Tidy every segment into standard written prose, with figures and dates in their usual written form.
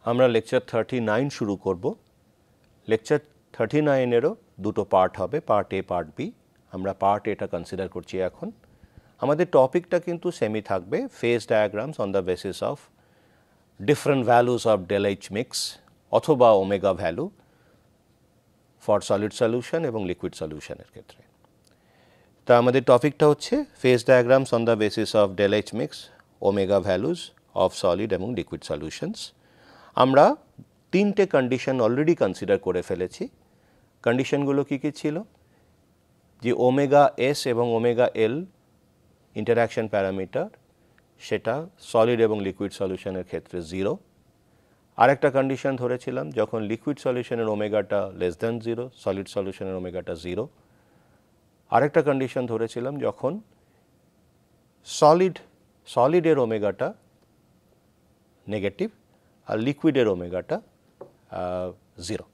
আমরা লেকচার 39 শুরু করব। লেকচার 39-এরও দুটো পার্ট হবে, পার্ট এ পার্ট বি। আমরা পার্ট এটা কনসিডার করছি এখন। আমাদের টপিকটা কিন্তু সেমই থাকবে, phase diagrams on the basis of different values of del H mix অথবা omega value for solid solution এবং লিকুইড সলিউশনের ক্ষেত্রে। তা আমাদের টপিকটা হচ্ছে phase diagrams on the basis of del H mix omega values of solid এবং liquid solutions. আমরা তিনটে কন্ডিশন অলরেডি কনসিডার করে ফেলেছি। কন্ডিশনগুলো কী কী ছিল? যে ওমেগা এস এবং ওমেগা এল ইন্টারঅ্যাকশন প্যারামিটার, সেটা সলিড এবং লিকুইড সলিউশনের ক্ষেত্রে 0। আরেকটা কন্ডিশন ধরেছিলাম, যখন লিকুইড সলিউশনের ওমেগাটা লেস দ্যান 0, সলিড সলিউশনের ওমেগাটা 0। আরেকটা কন্ডিশন ধরেছিলাম, যখন সলিডের ওমেগাটা নেগেটিভ আর লিকুইডের ওমেগাটা 0।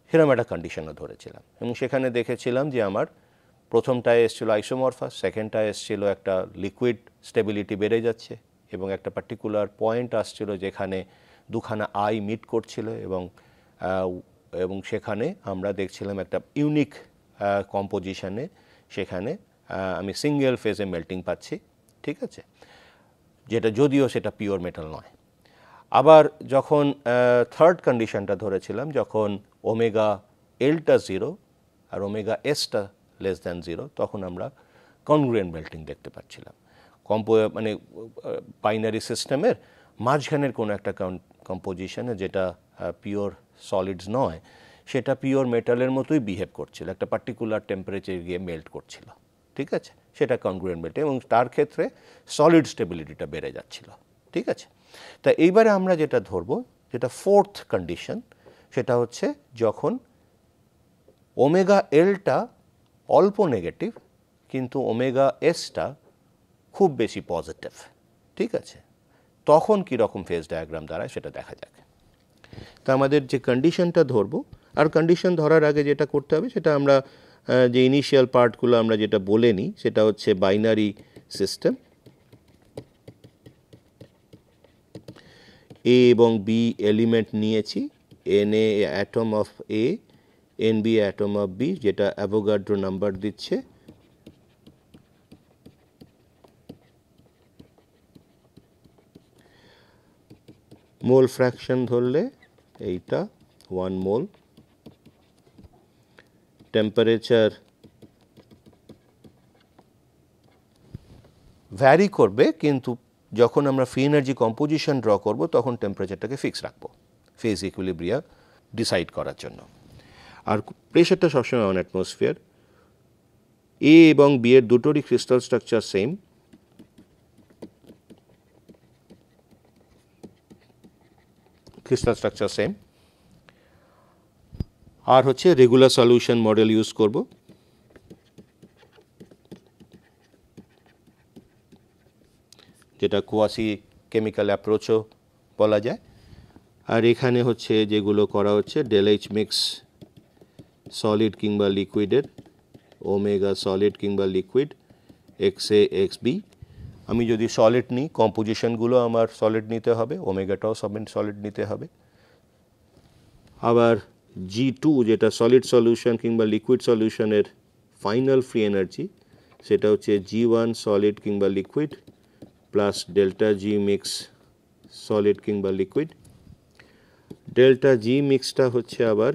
সেরকম একটা কন্ডিশনও ধরেছিলাম এবং সেখানে দেখেছিলাম যে আমার প্রথমটায় এসেছিল আইসোমরফাস, সেকেন্ডটায় এসেছিল একটা লিকুইড স্টেবিলিটি বেড়ে যাচ্ছে এবং একটা পার্টিকুলার পয়েন্ট আসছিল যেখানে দুখানা আই মিট করছিল এবং সেখানে আমরা দেখছিলাম একটা ইউনিক কম্পোজিশনে, সেখানে আমি সিঙ্গেল ফেজে মেল্টিং পাচ্ছি, ঠিক আছে, যেটা যদিও সেটা পিওর মেটাল নয়। আবার যখন থার্ড কন্ডিশনটা ধরেছিলাম, যখন ওমেগা এলটা 0 আর ওমেগা এসটা লেস দ্যান 0, তখন আমরা কনগ্রুয়েন্ট মেল্টিং দেখতে পাচ্ছিলাম। মানে বাইনারি সিস্টেমের মাঝখানের কোনো একটা কম্পোজিশনে, যেটা পিওর সলিডস নয়, সেটা পিওর মেটালের মতোই বিহেভ করছিল, একটা পার্টিকুলার টেম্পারেচার গিয়ে মেল্ট করছিল, ঠিক আছে, সেটা কনগ্রুয়েন্ট মেল্টিং এবং তার ক্ষেত্রে সলিড স্টেবিলিটিটা বেড়ে যাচ্ছিল, ঠিক আছে। তা এইবারে আমরা যেটা ধরবো, যেটা ফোর্থ কন্ডিশন, সেটা হচ্ছে যখন ওমেগা এলটা অল্প নেগেটিভ কিন্তু ওমেগা এসটা খুব বেশি পজিটিভ, ঠিক আছে, তখন কীরকম ফেজ ডায়াগ্রাম দাঁড়ায় সেটা দেখা যাক। তা আমাদের যে কন্ডিশনটা ধরবো, আর কন্ডিশন ধরার আগে যেটা করতে হবে সেটা আমরা যে ইনিশিয়াল পার্টগুলো আমরা যেটা বলে নিই, সেটা হচ্ছে বাইনারি সিস্টেম। এ এবং বি এলিমেন্ট নিয়েছি, n A atom of A, n B atom of B, যেটা অ্যাভোগাড্রো নাম্বার দিচ্ছে। মোল ফ্র্যাকশন ধরলে এইটা 1 মোল। টেম্পারেচার ভ্যারি করবে, কিন্তু যখন আমরা ফ্রি এনার্জি কম্পোজিশন ড্র করব তখন টেম্পারেচারটাকে ফিক্স রাখবো ফেজ ইকুইলিব্রিয়া ডিসাইড করার জন্য। আর প্রেশারটা সবসময় অন অ্যাটমসফিয়ার। এ এবং বি এর দুটোরই crystal structure same. Crystal structure same. আর হচ্ছে রেগুলার সলিউশন মডেল ইউজ করব। যেটা কোয়াসি কেমিক্যাল অ্যাপ্রোচও বলা যায়। আর এখানে হচ্ছে যেগুলো করা হচ্ছে, ডেল এইচ মিক্স সলিড কিংবা লিকুইডের, ওমেগা সলিড কিংবা লিকুইড, এক্স এ এক্স বি। আমি যদি সলিড নিই, কম্পোজিশনগুলো আমার সলিড নিতে হবে, ওমেগাটাও সলিড নিতে হবে। আবার G2 যেটা সলিড সলিউশন কিংবা লিকুইড সলিউশনের ফাইনাল ফ্রি এনার্জি, সেটা হচ্ছে G1 সলিড কিংবা লিকুইড প্লাস ডেল্টা জি মিক্স সলিড কিংবা লিকুইড। ডেল্টা জি মিক্সটা হচ্ছে আবার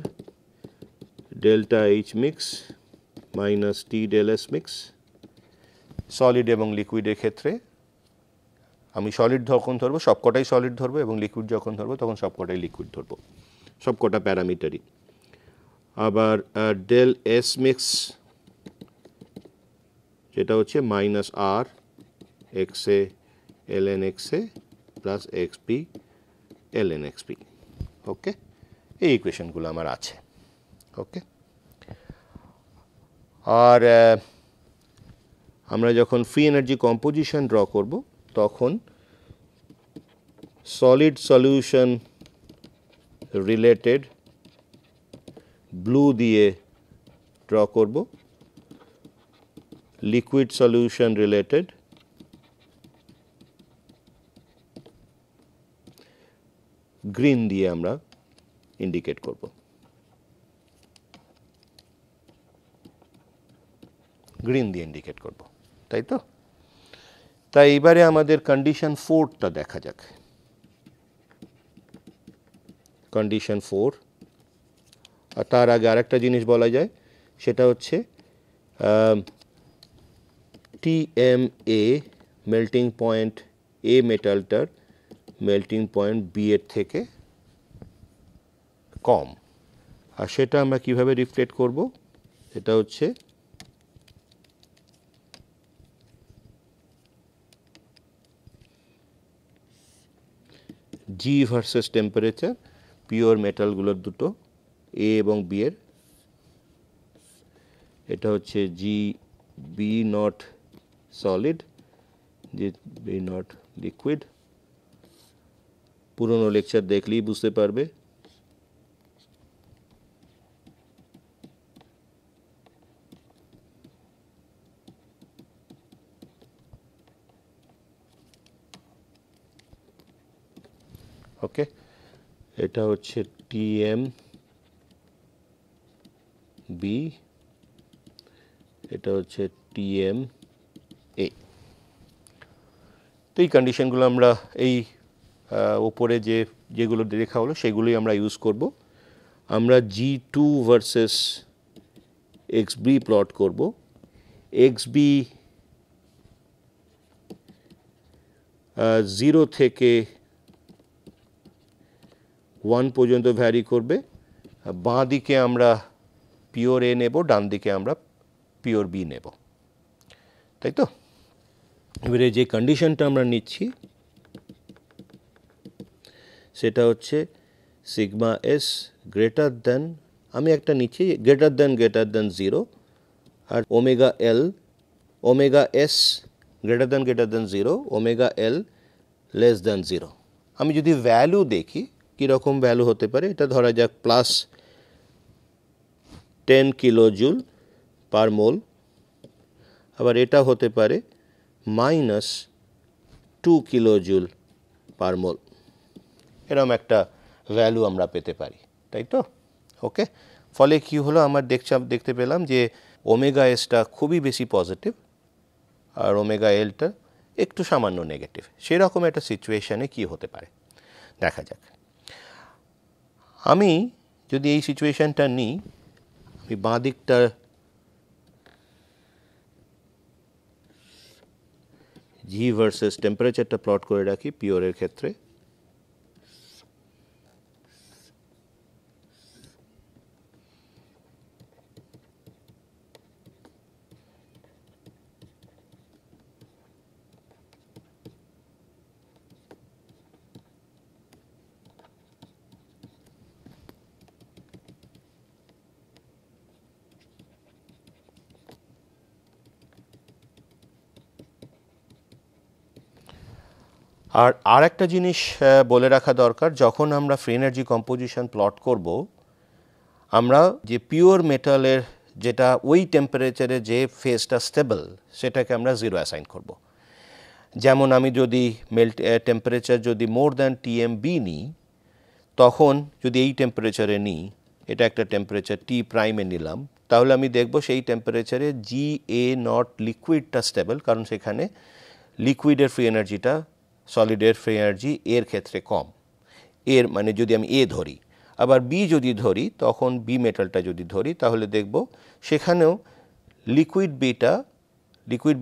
ডেল্টা এইচ মিক্স মাইনাস টি ডেল এস মিক্স। সলিড এবং লিকুইডের ক্ষেত্রে আমি সলিড যখন ধরবো সবকটাই সলিড ধরবো এবং লিকুইড যখন ধরবো তখন সবকটাই লিকুইড ধরবো, সবকটা প্যারামিটারই। আবার ডেল এস মিক্স যেটা হচ্ছে minus R X A L N X A plus X P L N X P. Okay, এই ইকুয়েশনগুলো আমার আছে। ওকে, আর আমরা যখন ফ্রি এনার্জি কম্পোজিশন ড্র করব তখন সলিড সলিউশন রিলেটেড ব্লু দিয়ে ড্র করব, লিকুইড সলিউশন রিলেটেড গ্রিন দিয়ে আমরা ইন্ডিকেট করব। গ্রিন দিয়ে ইন্ডিকেট করব, তাই তো? তাই এবারে আমাদের কন্ডিশন 4টা দেখা যাক। কন্ডিশন 4, আর তার আগে আরেকটা জিনিস বলা যায়, সেটা হচ্ছে TMA মেল্টিং পয়েন্ট এ মেটালটার মেল্টিং পয়েন্ট বি এর থেকে কম। আর সেটা আমরা কিভাবে রিফ্লেক্ট করব? এটা হচ্ছে জি ভার্সেস টেম্পারেচার, পিওর মেটালগুলোর দুটো এ এবং বি এর, এটা হচ্ছে G B not solid, G B not liquid. পুরনো লেকচার দেখলেই বুঝতে পারবে। ওকে, এটা হচ্ছে TM বি, এটা হচ্ছে TM A। তো এই কন্ডিশনগুলো আমরা এই উপরে যেগুলো দেখা হলো সেগুলোই আমরা ইউজ করব। আমরা G2 ভার্সেস XB প্লট করব। XB 0 থেকে 1 পর্যন্ত ভ্যারি করবে। বাঁ দিকে আমরা পিওর এ নেব, ডান দিকে আমরা পিওর বি নেব, তাই তো? এবারে যে কন্ডিশনটা আমরা নিচ্ছি সেটা হচ্ছে সিগমা এস গ্রেটার দেন, আমি একটা নিচ্ছি গ্রেটার দেন 0, আর omega L, omega S greater than 0, omega L less than 0। আমি যদি ভ্যালু দেখি কীরকম ভ্যালু হতে পারে, এটা ধরা যাক প্লাস 10 কিলোজুল পার মোল, আবার এটা হতে পারে মাইনাস 2 কিলোজুল পার মোল। এরকম একটা ভ্যালু আমরা পেতে পারি, তাই তো? ওকে, ফলে কি হলো, আমার দেখতে পেলাম যে ওমেগা এসটা খুবই বেশি পজিটিভ আর ওমেগা এলটা একটু সামান্য নেগেটিভ। সেরকম একটা সিচুয়েশানে কি হতে পারে দেখা যাক। আমি যদি এই সিচুয়েশানটা নিই, আমি বাঁ দিকটা জি ভার্সেস টেম্পারেচারটা প্লট করে রাখি পিওরের ক্ষেত্রে। আর একটা জিনিস বলে রাখা দরকার, যখন আমরা ফ্রি এনার্জি কম্পোজিশন প্লট করব, আমরা যে পিওর মেটালের যেটা ওই টেম্পারেচারে যে ফেজটা স্টেবল সেটাকে আমরা 0 অ্যাসাইন করব। যেমন আমি যদি টেম্পারেচার যদি মোর দ্যান TMB নিই, তখন যদি এই টেম্পারেচারে নিই, এটা একটা টেম্পারেচার T প্রাইমে নিলাম, তাহলে আমি দেখব সেই টেম্পারেচারে GA নট লিকুইডটা স্টেবল, কারণ সেখানে লিকুইডের ফ্রি এনার্জিটা সলিডের ফ্রি এনার্জি এর ক্ষেত্রে কম। এর মানে যদি আমি এ ধরি, আবার বি যদি ধরি, তখন বি মেটালটা যদি ধরি, তাহলে দেখব সেখানেও লিকুইড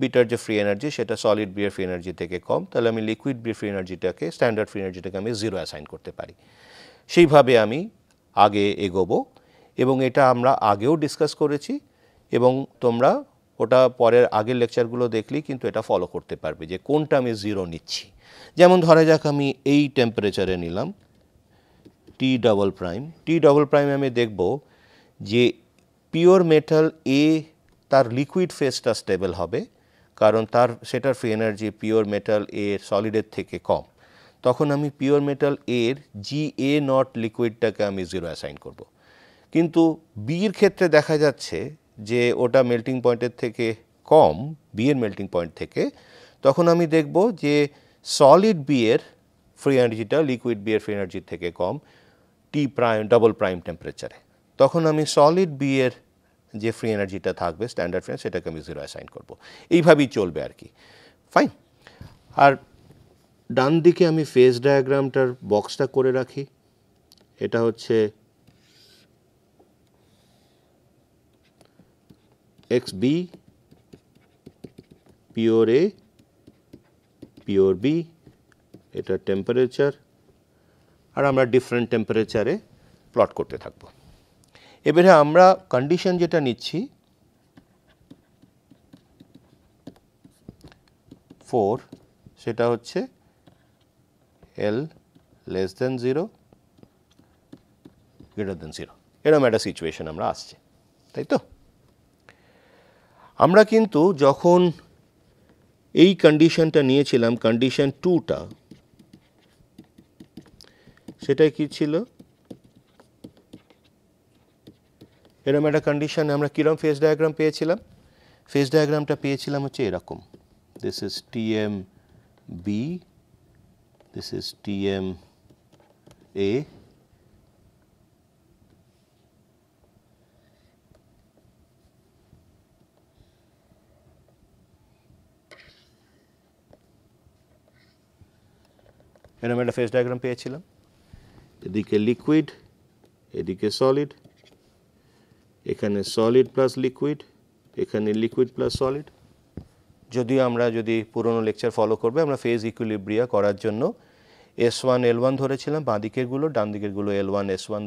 বিটার যে ফ্রি এনার্জি সেটা সলিড বিয়ের ফ্রি এনার্জি থেকে কম। তাহলে আমি লিকুইড বি ফ্রি এনার্জিটাকে, স্ট্যান্ডার্ড ফ্রি এনার্জিটাকে আমি 0 অ্যাসাইন করতে পারি। সেইভাবে আমি আগে এগোবো, এবং এটা আমরা আগেও ডিসকাস করেছি, এবং তোমরা ওটা পরের আগের লেকচারগুলো দেখলেই কিন্তু এটা ফলো করতে পারবে যে কোনটা আমি 0 নিচ্ছি। যেমন ধরা যাক আমি এই টেম্পারেচারে নিলাম T ডাবল প্রাইম, আমি দেখব যে পিওর মেটাল এ তার লিকুইড ফেজটা স্টেবল হবে, কারণ সেটার ফ্রি এনার্জি পিওর মেটাল এ সলিডের থেকে কম। তখন আমি পিওর মেটাল এর GA নট লিকুইডটাকে আমি 0 অ্যাসাইন করব। কিন্তু বির ক্ষেত্রে দেখা যাচ্ছে যে ওটা মেল্টিং পয়েন্টের থেকে কম, বি এর মেল্টিং পয়েন্ট থেকে, তখন আমি দেখব যে সলিড বি এর ফ্রি এনার্জিটা লিকুইড বি এর ফ্রি এনার্জির থেকে কম টি প্রাইম ডাবল প্রাইম টেম্পারেচারে, তখন আমি সলিড বি এর যে ফ্রি এনার্জিটা থাকবে স্ট্যান্ডার্ড ফ্রি সেটাকে আমি 0 অ্যাসাইন করব। এইভাবেই চলবে আর কি। ফাইন। আর ডান দিকে আমি ফেজ ডায়াগ্রামটার বক্সটা করে রাখি। এটা হচ্ছে এক্স বি, পিওর এ, পিওর বি, এটা টেম্পারেচার, আর আমরা ডিফারেন্ট টেম্পারেচারে প্লট করতে থাকব। এবারে আমরা কন্ডিশন যেটা নিচ্ছি 4, সেটা হচ্ছে L less than 0 greater than 0, এরকম একটা সিচুয়েশন আমরা আসছে, তাই তো? আমরা কিন্তু যখন এই কন্ডিশনটা নিয়েছিলাম, কন্ডিশন 2টা, সেটা কি ছিল? এরকম একটা কন্ডিশনে আমরা কিরকম ফেজ ডায়াগ্রাম পেয়েছিলাম? ফেজ ডায়াগ্রামটা পেয়েছিলাম হচ্ছে এরকম, this is TM B, this is TM A, এরকম একটা ফেজ ডায়াগ্রাম পেয়েছিলাম। এদিকে লিকুইড, এদিকে সলিড, এখানে সলিড প্লাস লিকুইড, এখানে লিকুইড প্লাস সলিড। যদিও আমরা যদি পুরনো লেকচার ফলো করবে, আমরা ফেজ ইকুইলিব্রিয়া করার জন্য S1 L1 ধরেছিলাম বাঁ দিকেরগুলো, ডান দিকেরগুলো L1 S1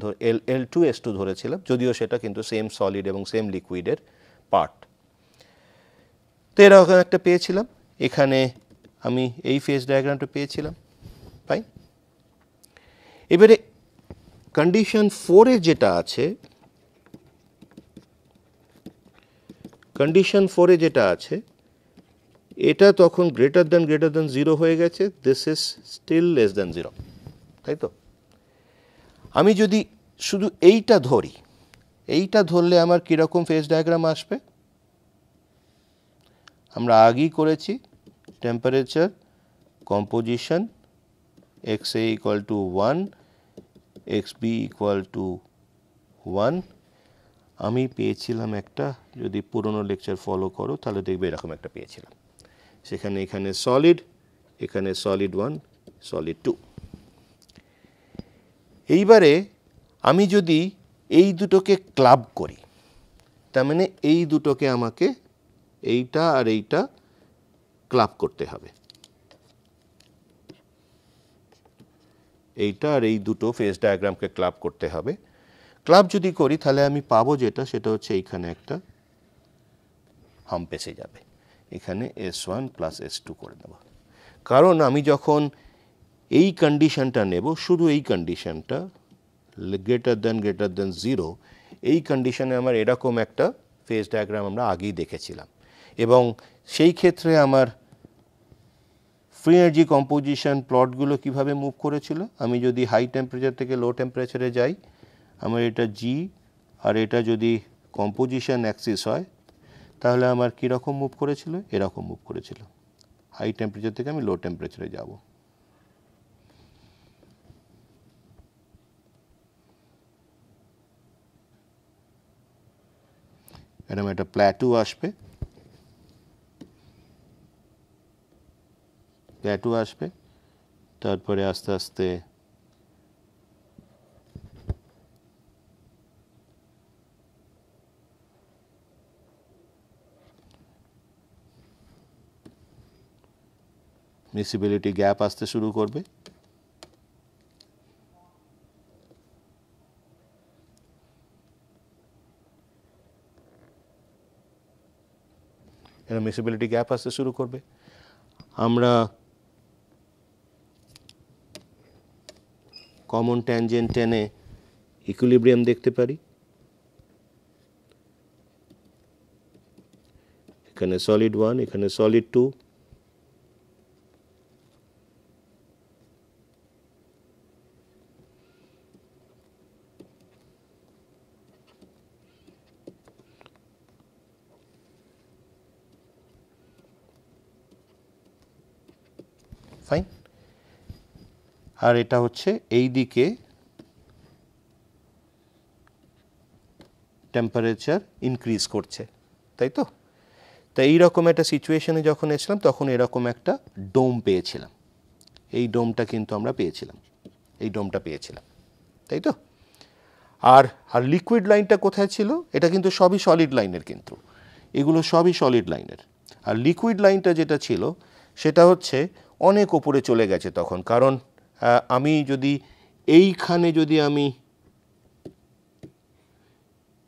L2 S2 ধরেছিলাম, যদিও সেটা কিন্তু সেম সলিড এবং সেম লিকুইডের পার্ট। তো এরকম একটা পেয়েছিলাম, এখানে আমি এই ফেজ ডায়াগ্রামটা পেয়েছিলাম। ফাইন। এবারে কন্ডিশন 4-এ যেটা আছে, কন্ডিশন 4-এ যেটা আছে, এটা তখন গ্রেটার দ্যান 0 হয়ে গেছে, this is still less than 0, তাই তো? আমি যদি শুধু এইটা ধরি, এইটা ধরলে আমার কীরকম ফেজ ডায়াগ্রাম আসবে? আমরা আগেই করেছি, temperature, composition, X A equal to 1, X B equal to 1। আমি পেয়েছিলাম একটা, যদি পুরনো লেকচার ফলো করো তাহলে দেখবে এরকম একটা পেয়েছিলাম, সেখানে এখানে সলিড, এখানে সলিড 1, সলিড 2। এইবারে আমি যদি এই দুটোকে ক্লাব করি, তার মানে এই দুটোকে আমাকে, এইটা আর এইটা ক্লাব করতে হবে, এইটা আর এই দুটো ফেজ ডায়াগ্রামকে ক্লাব করতে হবে। ক্লাব যদি করি তাহলে আমি পাবো যেটা, সেটা হচ্ছে এইখানে একটা হাম্প এসে যাবে, এখানে S1 প্লাস S2 করে দেব। কারণ আমি যখন এই কন্ডিশনটা নেব, শুধু এই কন্ডিশনটা গ্রেটার দ্যান 0, এই কন্ডিশনে আমার এরকম একটা ফেজ ডায়াগ্রাম আমরা আগেই দেখেছিলাম, এবং সেই ক্ষেত্রে আমার ফ্রি এনার্জি কম্পোজিশন প্লটগুলো কীভাবে মুভ করেছিল? আমি যদি হাই টেম্পারেচার থেকে লো টেম্পারেচারে যাই, আমার এটা জি, আর এটা যদি কম্পোজিশন অ্যাক্সিস হয়, তাহলে আমার কীরকম মুভ করেছিল? এরকম মুভ করেছিল। হাই টেম্পারেচার থেকে আমি লো টেম্পারেচারে যাব। এরকম একটা প্ল্যাটু আসবে, প্ল্যাটু আসবে, তারপরে আস্তে আস্তে মিসিবিলিটি গ্যাপ আসতে শুরু করবে, এরা মিসিবিলিটি গ্যাপ আসতে শুরু করবে। আমরা কমন ট্যানজেন্ট টেনে ইকুইলিব্রিয়াম দেখতে পারি, এখানে সলিড 1, এখানে সলিড 2, ফাইন। আর এটা হচ্ছে এই দিকে টেম্পারেচার ইনক্রিজ করছে, তাই তো? তাই এইরকম একটা সিচুয়েশনে যখন এসেছিলাম তখন এরকম একটা ডোম পেয়েছিলাম, এই ডোমটা কিন্তু আমরা পেয়েছিলাম, এই ডোমটা পেয়েছিলাম, তাই তো? আর আর লিকুইড লাইনটা কোথায় ছিল? এটা কিন্তু সবই সলিড লাইনের, কিন্তু এগুলো সবই সলিড লাইনের। আর লিকুইড লাইনটা যেটা ছিল সেটা হচ্ছে অনেক ওপরে চলে গেছে তখন, কারণ আমি যদি এইখানে যদি আমি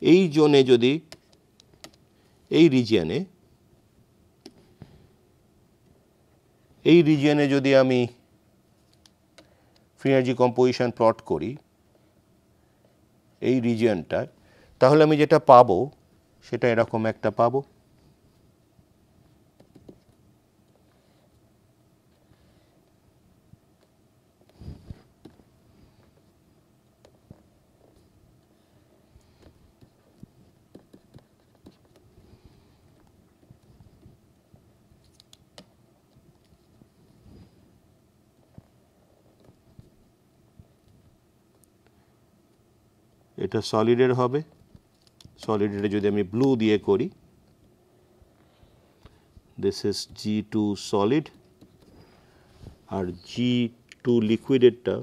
এই জোনে যদি এই রিজিয়নে যদি আমি ফ্রি এনার্জি কম্পোজিশন প্লট করি এই রিজিয়নটায়, তাহলে আমি যেটা পাবো সেটা এরকম একটা পাবো। এটা সলিডের হবে, সলিডের যদি আমি ব্লু দিয়ে করি, দিস ইজ G2 সলিড, আর G2 লিকুইডেরটা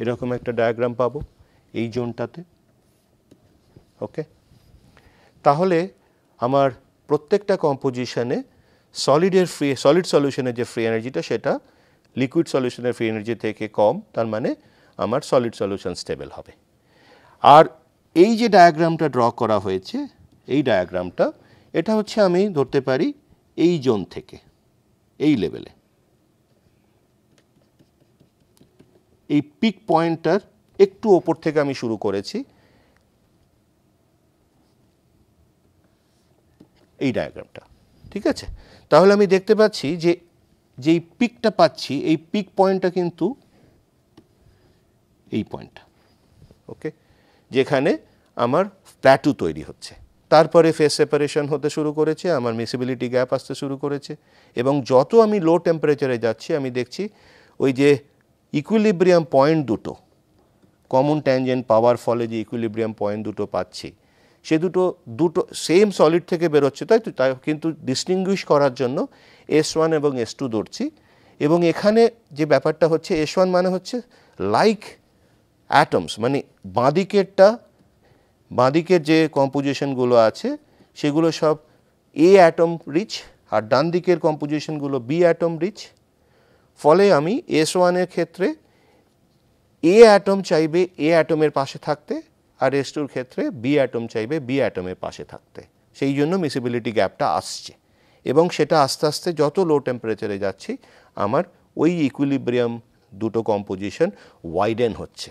এরকম একটা ডায়াগ্রাম পাবো এই জোনটাতে। ওকে, তাহলে আমার প্রত্যেকটা কম্পোজিশনে সলিড সলিউশনের যে ফ্রি এনার্জিটা সেটা লিকুইড সলিউশনের ফ্রি এনার্জি থেকে কম, তার মানে আমার সলিড সলিউশন স্টেবল হবে। আর এই যে ডায়াগ্রামটা ড্র করা হয়েছে, এই ডায়াগ্রামটা এটা হচ্ছে আমি ধরতে পারি এই জোন থেকে এই লেভেলে, এই পিক পয়েন্টটার একটু ওপর থেকে আমি শুরু করেছি, এই ডায়াগ্রামটা, ঠিক আছে? তাহলে আমি দেখতে পাচ্ছি যে যেই পিকটা পাচ্ছি এই পিক পয়েন্টটা কিন্তু এই পয়েন্টটা, ওকে, যেখানে আমার প্ল্যাটু তৈরি হচ্ছে। তারপরে ফেজ সেপারেশন হতে শুরু করেছে, আমার মিসিবিলিটি গ্যাপ আসতে শুরু করেছে, এবং যত আমি লো টেম্পারেচারে যাচ্ছি আমি দেখছি ওই যে ইকুইলিব্রিয়াম পয়েন্ট দুটো, কমন ট্যানজেন্ট পাওয়ার ফলে যে ইকুইলিব্রিয়াম পয়েন্ট দুটো পাচ্ছি, সে দুটো সেম সলিড থেকে বেরোচ্ছে, তাই তো? তাই কিন্তু ডিস্টিংগুইশ করার জন্য S1 এবং S2 ধরছি। এবং এখানে যে ব্যাপারটা হচ্ছে, S1 মানে হচ্ছে লাইক অ্যাটমস, মানে বাঁদিকের যে কম্পোজিশনগুলো আছে সেগুলো সব A অ্যাটম রিচ, আর ডান দিকের কম্পোজিশনগুলো B অ্যাটম রিচ। ফলে আমি S1 এর ক্ষেত্রে A অ্যাটম চাইবে A অ্যাটমের পাশে থাকতে, আর S2 ক্ষেত্রে B অ্যাটম চাইবে B অ্যাটমের পাশে থাকতে। সেই জন্য মিসিবিলিটি গ্যাপটা আসছে, এবং সেটা আস্তে আস্তে যত লো টেম্পারেচারে যাচ্ছি আমার ওই ইকুইলিব্রিয়াম দুটো কম্পোজিশন ওয়াইডেন হচ্ছে।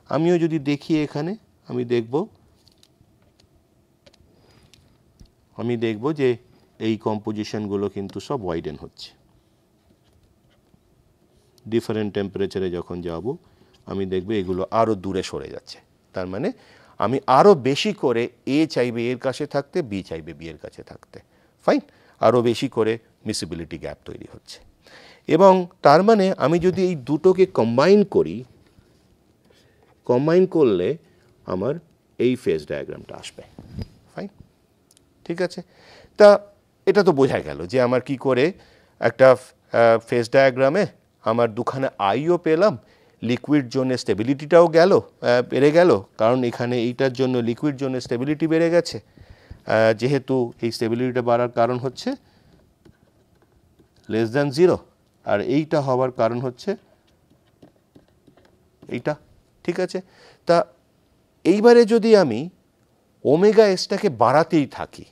আমিও যদি দেখি এখানে, আমি দেখব যে এই কম্পোজিশনগুলো কিন্তু সব ওয়াইডেন হচ্ছে। ডিফারেন্ট টেম্পারেচারে যখন যাব আমি দেখব এগুলো আরও দূরে সরে যাচ্ছে, তার মানে আমি আরও বেশি করে A চাইবে এর কাছে থাকতে, B চাইবে B এর কাছে থাকতে, ফাইন, আরও বেশি করে মিসিবিলিটি গ্যাপ তৈরি হচ্ছে। এবং তার মানে আমি যদি এই দুটোকে কম্বাইন করলে আমার এই ফেজ ডায়াগ্রামটা আসবে, ফাইন, ঠিক আছে? তা এটা তো বোঝা গেল যে আমার কি করে একটা ফেজ ডায়াগ্রামে আমার দুখানে আইও পেলাম, লিকুইড জোনের স্টেবিলিটিটাও বেড়ে গেল, কারণ এখানে এইটার জন্য লিকুইড জোনের স্টেবিলিটি বেড়ে গেছে, যেহেতু এই স্টেবিলিটিটা বাড়ার কারণ হচ্ছে লেস দ্যান 0, আর এইটা হওয়ার কারণ হচ্ছে এইটা, ঠিক আছে? তা এইবারে যদি আমি ওমেগা এসটাকে বাড়াতেই থাকি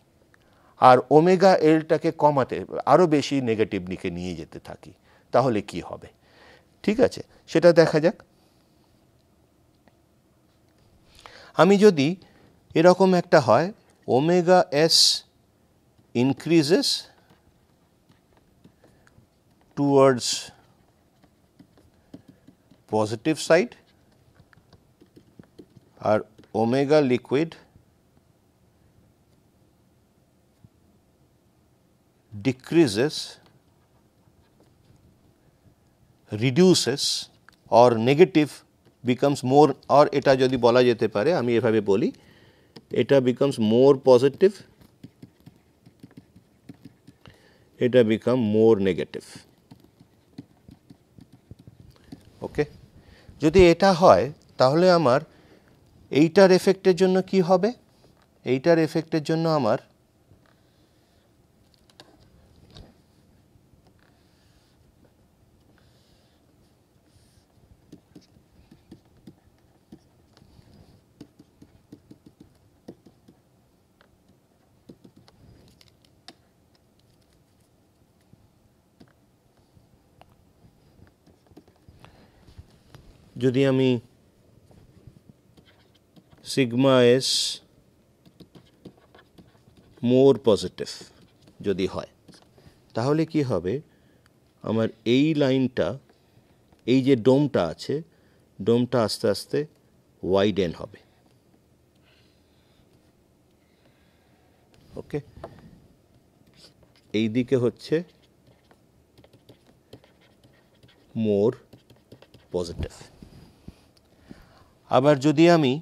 আর ওমেগা এলটাকে কমাতে, আরও বেশি নেগেটিভ দিকে নিয়ে যেতে থাকি, তাহলে কি হবে? ঠিক আছে, সেটা দেখা যাক। আমি যদি এরকম একটা হয়, omega S increases towards positive side, আর omega liquid decreases reduces or negative becomes more, or এটা যদি বলা যেতে পারে আমি এভাবে বলি, এটা becomes more positive, এটা become more negative. ওকে, যদি এটা হয় তাহলে আমার এইটার এফেক্টের জন্য কি হবে? এইটার এফেক্টের জন্য আমার যদি আমি সিগমা এস মোর পজিটিভ যদি হয় তাহলে কি হবে? আমার এই লাইনটা, এই যে ডোমটা আছে, ডোমটা আস্তে আস্তে ওয়াইডেন হবে। ওকে, এই দিকে হচ্ছে মোর পজিটিভ। আবার যদি আমি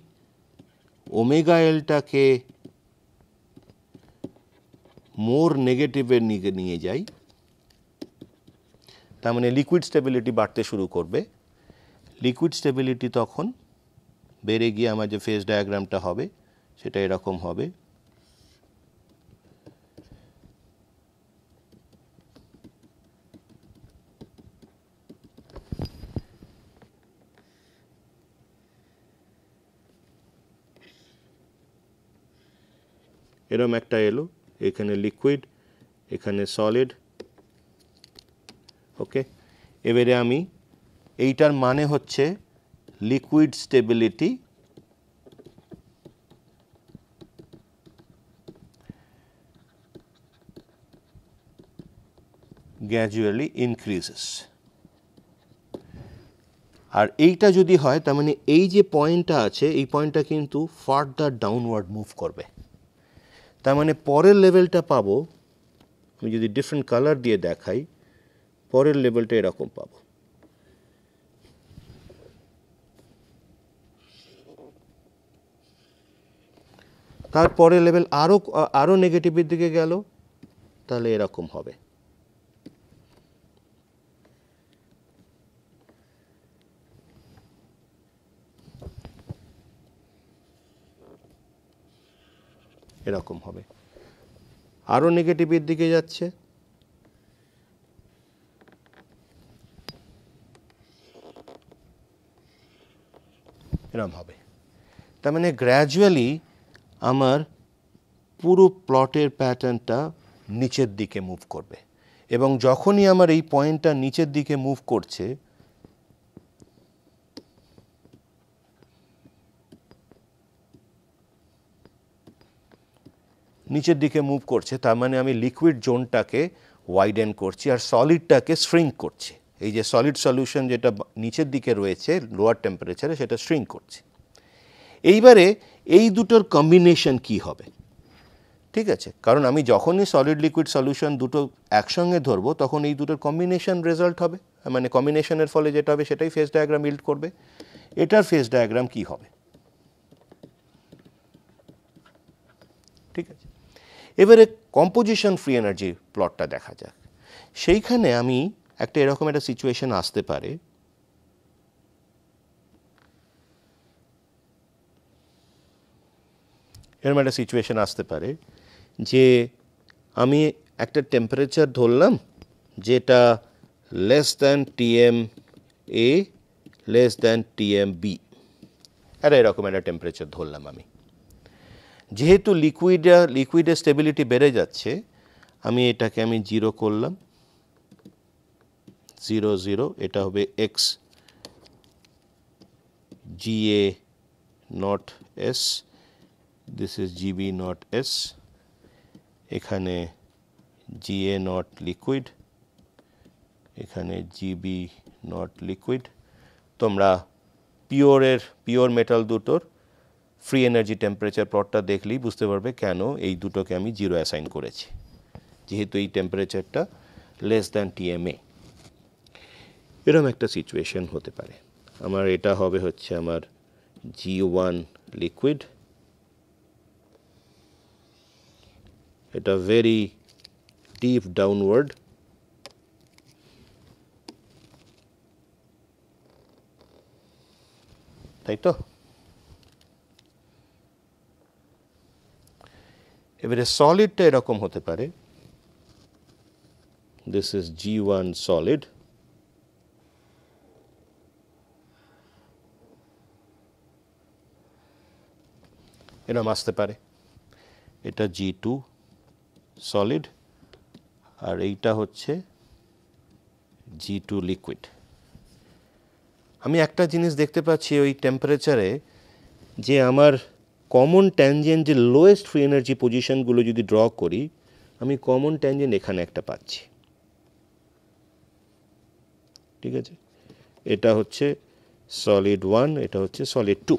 ওমেগা এলটাকে মোর নেগেটিভের দিকে নিয়ে যাই, তার মানে লিকুইড স্টেবিলিটি বাড়তে শুরু করবে। লিকুইড স্টেবিলিটি তখন বেড়ে গিয়ে আমার যে ফেজ ডায়াগ্রামটা হবে সেটা এরকম হবে। এরম একটা এলো, এখানে লিকুইড, এখানে সলিড। ওকে, এবারে আমি এইটার মানে হচ্ছে লিকুইড স্টেবিলিটি গ্র্যাজুয়ালি ইনক্রিজেস। আর এইটা যদি হয় তার মানে এই যে পয়েন্টটা আছে এই পয়েন্টটা কিন্তু ফার্দার ডাউনওয়ার্ড মুভ করবে। তার মানে পরের লেভেলটা পাবো, আমি যদি ডিফারেন্ট কালার দিয়ে দেখাই, পরের লেভেলটা এরকম পাবো। তারপরের লেভেল আরো নেগেটিভের দিকে গেল, তাহলে এরকম হবে। এরকম হবে, আরো নেগেটিভের দিকে যাচ্ছে, এরকম হবে। তার মানে গ্র্যাজুয়ালি আমার পুরো প্লটের প্যাটার্নটা নিচের দিকে মুভ করবে, এবং যখনই আমার এই পয়েন্টটা নিচের দিকে মুভ করছে, নিচের দিকে মুভ করছে, তার মানে আমি লিকুইড জোনটাকে ওয়াইডেন করছি আর সলিডটাকে শ্রিঙ্ক করছি। এই যে সলিড সলিউশন যেটা নিচের দিকে রয়েছে লোয়ার টেম্পারেচারে, সেটা শ্রিঙ্ক করছে। এইবারে এই দুটোর কম্বিনেশন কি হবে? ঠিক আছে, কারণ আমি যখনই সলিড লিকুইড সলিউশন দুটো একসঙ্গে ধরবো তখন এই দুটোর কম্বিনেশন রেজাল্ট হবে, মানে কম্বিনেশনের ফলে যেটা হবে সেটাই ফেজ ডায়াগ্রাম ইল্ড করবে। এটার ফেজ ডায়াগ্রাম কি হবে? ঠিক আছে, এবারে কম্পোজিশন ফ্রি এনার্জি প্লটটা দেখা যাক। সেইখানে আমি একটা এরকম একটা সিচুয়েশন আসতে পারে, এরকম একটা সিচুয়েশন আসতে পারে যে আমি একটা টেম্পারেচার ধরলাম যেটা লেস দ্যান টিএম এ, লেস দ্যান টিএম বি, এটা এরকম একটা টেম্পারেচার ধরলাম আমি। যেহেতু লিকুইডের স্টেবিলিটি বেড়ে যাচ্ছে, আমি এটাকে আমি 0 করলাম, 0 0, এটা হবে x GA not S, this is GB not S, এখানে জিএ নট লিকুইড, এখানে জিবি নট লিকুইড। তোমরা পিওর মেটাল দুটোর ফ্রি এনার্জি টেম্পারেচার প্লটটা দেখলেই বুঝতে পারবে কেন এই দুটোকে আমি 0 অ্যাসাইন করেছি, যেহেতু এই টেম্পারেচারটা লেস দ্যান টিএমএ। এরকম একটা সিচুয়েশন হতে পারে। আমার এটা হবে হচ্ছে আমার G1 লিকুইড, এটা ভেরি ডিপ ডাউনওয়ার্ড, তাই তো? এবারে সলিডটা এরকম হতে পারে, দিস ইজ G1 সলিড, এরকম আসতে পারে। এটা G2 সলিড, আর এইটা হচ্ছে G2 লিকুইড। আমি একটা জিনিস দেখতে পাচ্ছি ওই টেম্পারেচারে, যে আমার কমন ট্যানজেন্ট যে লোয়েস্ট ফ্রি এনার্জি পজিশনগুলো যদি ড্র করি, আমি কমন ট্যানজেন্ট এখানে একটা পাচ্ছি, ঠিক আছে? এটা হচ্ছে সলিড 1, এটা হচ্ছে সলিড 2।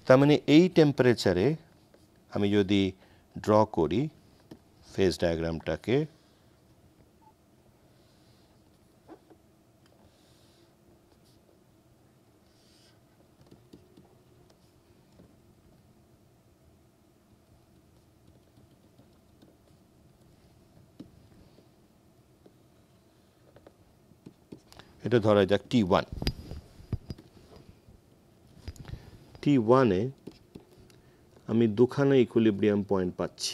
তার মানে এই টেম্পারেচারে আমি যদি ড্র করি ফেজ ডায়াগ্রামটাকে, এটা ধরা যাক T1। T1-এ আমি দুখানা ইকুইলিব্রিয়াম পয়েন্ট পাচ্ছি,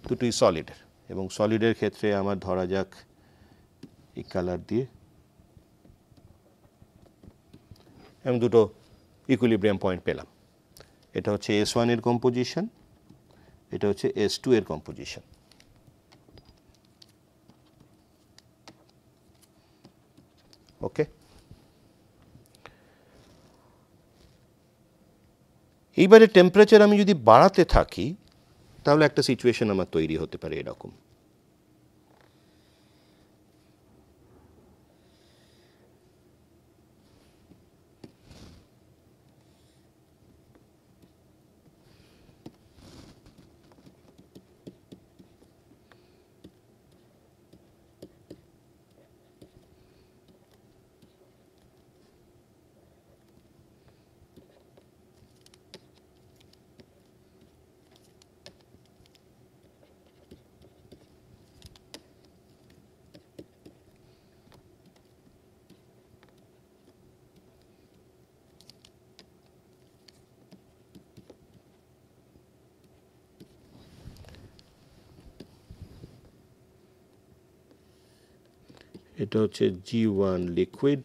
দুটোই সলিডের, এবং সলিডের ক্ষেত্রে আমার ধরা যাক এই কালার দিয়ে আমি দুটো ইকুইলিব্রিয়াম পয়েন্ট পেলাম। এটা হচ্ছে S1 এর কম্পোজিশন, এটা হচ্ছে S2 এর কম্পোজিশন। ওকে, এইবারে টেম্পারেচার আমি যদি বাড়াতে থাকি তাহলে একটা সিচুয়েশন আমার তৈরি হতে পারে এরকম। এটা হচ্ছে G1 লিকুইড,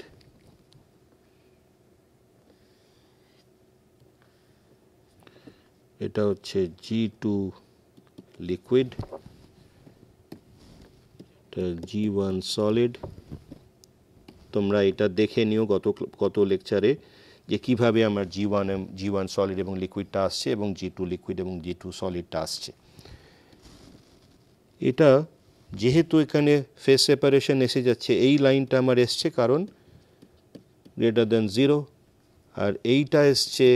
এটা হচ্ছে G2 লিকুইড, এটা G1 সলিড। তোমরা এটা দেখে নিও গত লেকচারে যে কিভাবে আমার G1 সলিড এবং লিকুইডটা আসছে এবং G2 লিকুইড এবং G2 সলিডটা আসছে। এটা যেহেতু এখানে ফেজ সেপারেশন এসে যাচ্ছে, এই লাইনটা আমার এসছে কারণ গ্রেটার দ্যান 0, আর এইটা এসছে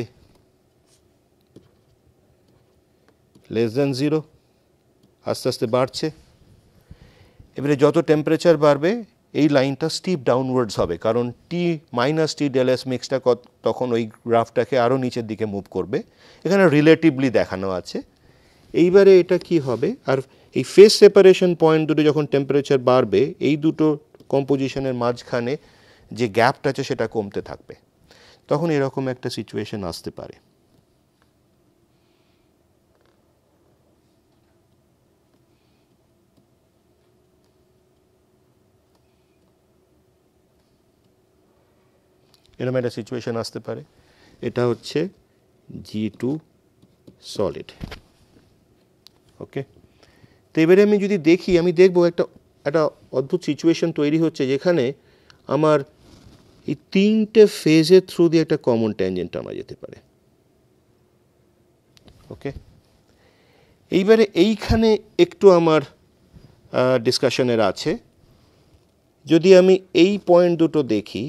লেস দ্যান 0, আস্তে আস্তে বাড়ছে। এবারে যত টেম্পারেচার বাড়বে এই লাইনটা স্টিপ ডাউনওয়ার্ডস হবে, কারণ T del S মিক্সটা তখন ওই গ্রাফটাকে আরও নিচের দিকে মুভ করবে। এখানে রিলেটিভলি দেখানো আছে। এইবারে এটা কি হবে, আর এই ফেজ সেপারেশন পয়েন্ট দুটো যখন টেম্পারেচার বাড়বে, এই দুটো কম্পোজিশনের মাঝখানে যে গ্যাপটা আছে সেটা কমতে থাকবে, তখন এরকম একটা সিচুয়েশন আসতে পারে। এরকম একটা সিচুয়েশন আসতে পারে। এটা হচ্ছে G2 সলিড। ওকে, তো এবারে আমি যদি দেখি, আমি দেখবো একটা অদ্ভুত সিচুয়েশন তৈরি হচ্ছে যেখানে আমার এই তিনটে ফেজের থ্রু দিয়ে একটা কমন ট্যানজেন্ট টানা যেতে পারে। ওকে, এইবারে এইখানে একটু আমার ডিসকাশনের আছে। যদি আমি এই পয়েন্ট দুটো দেখি,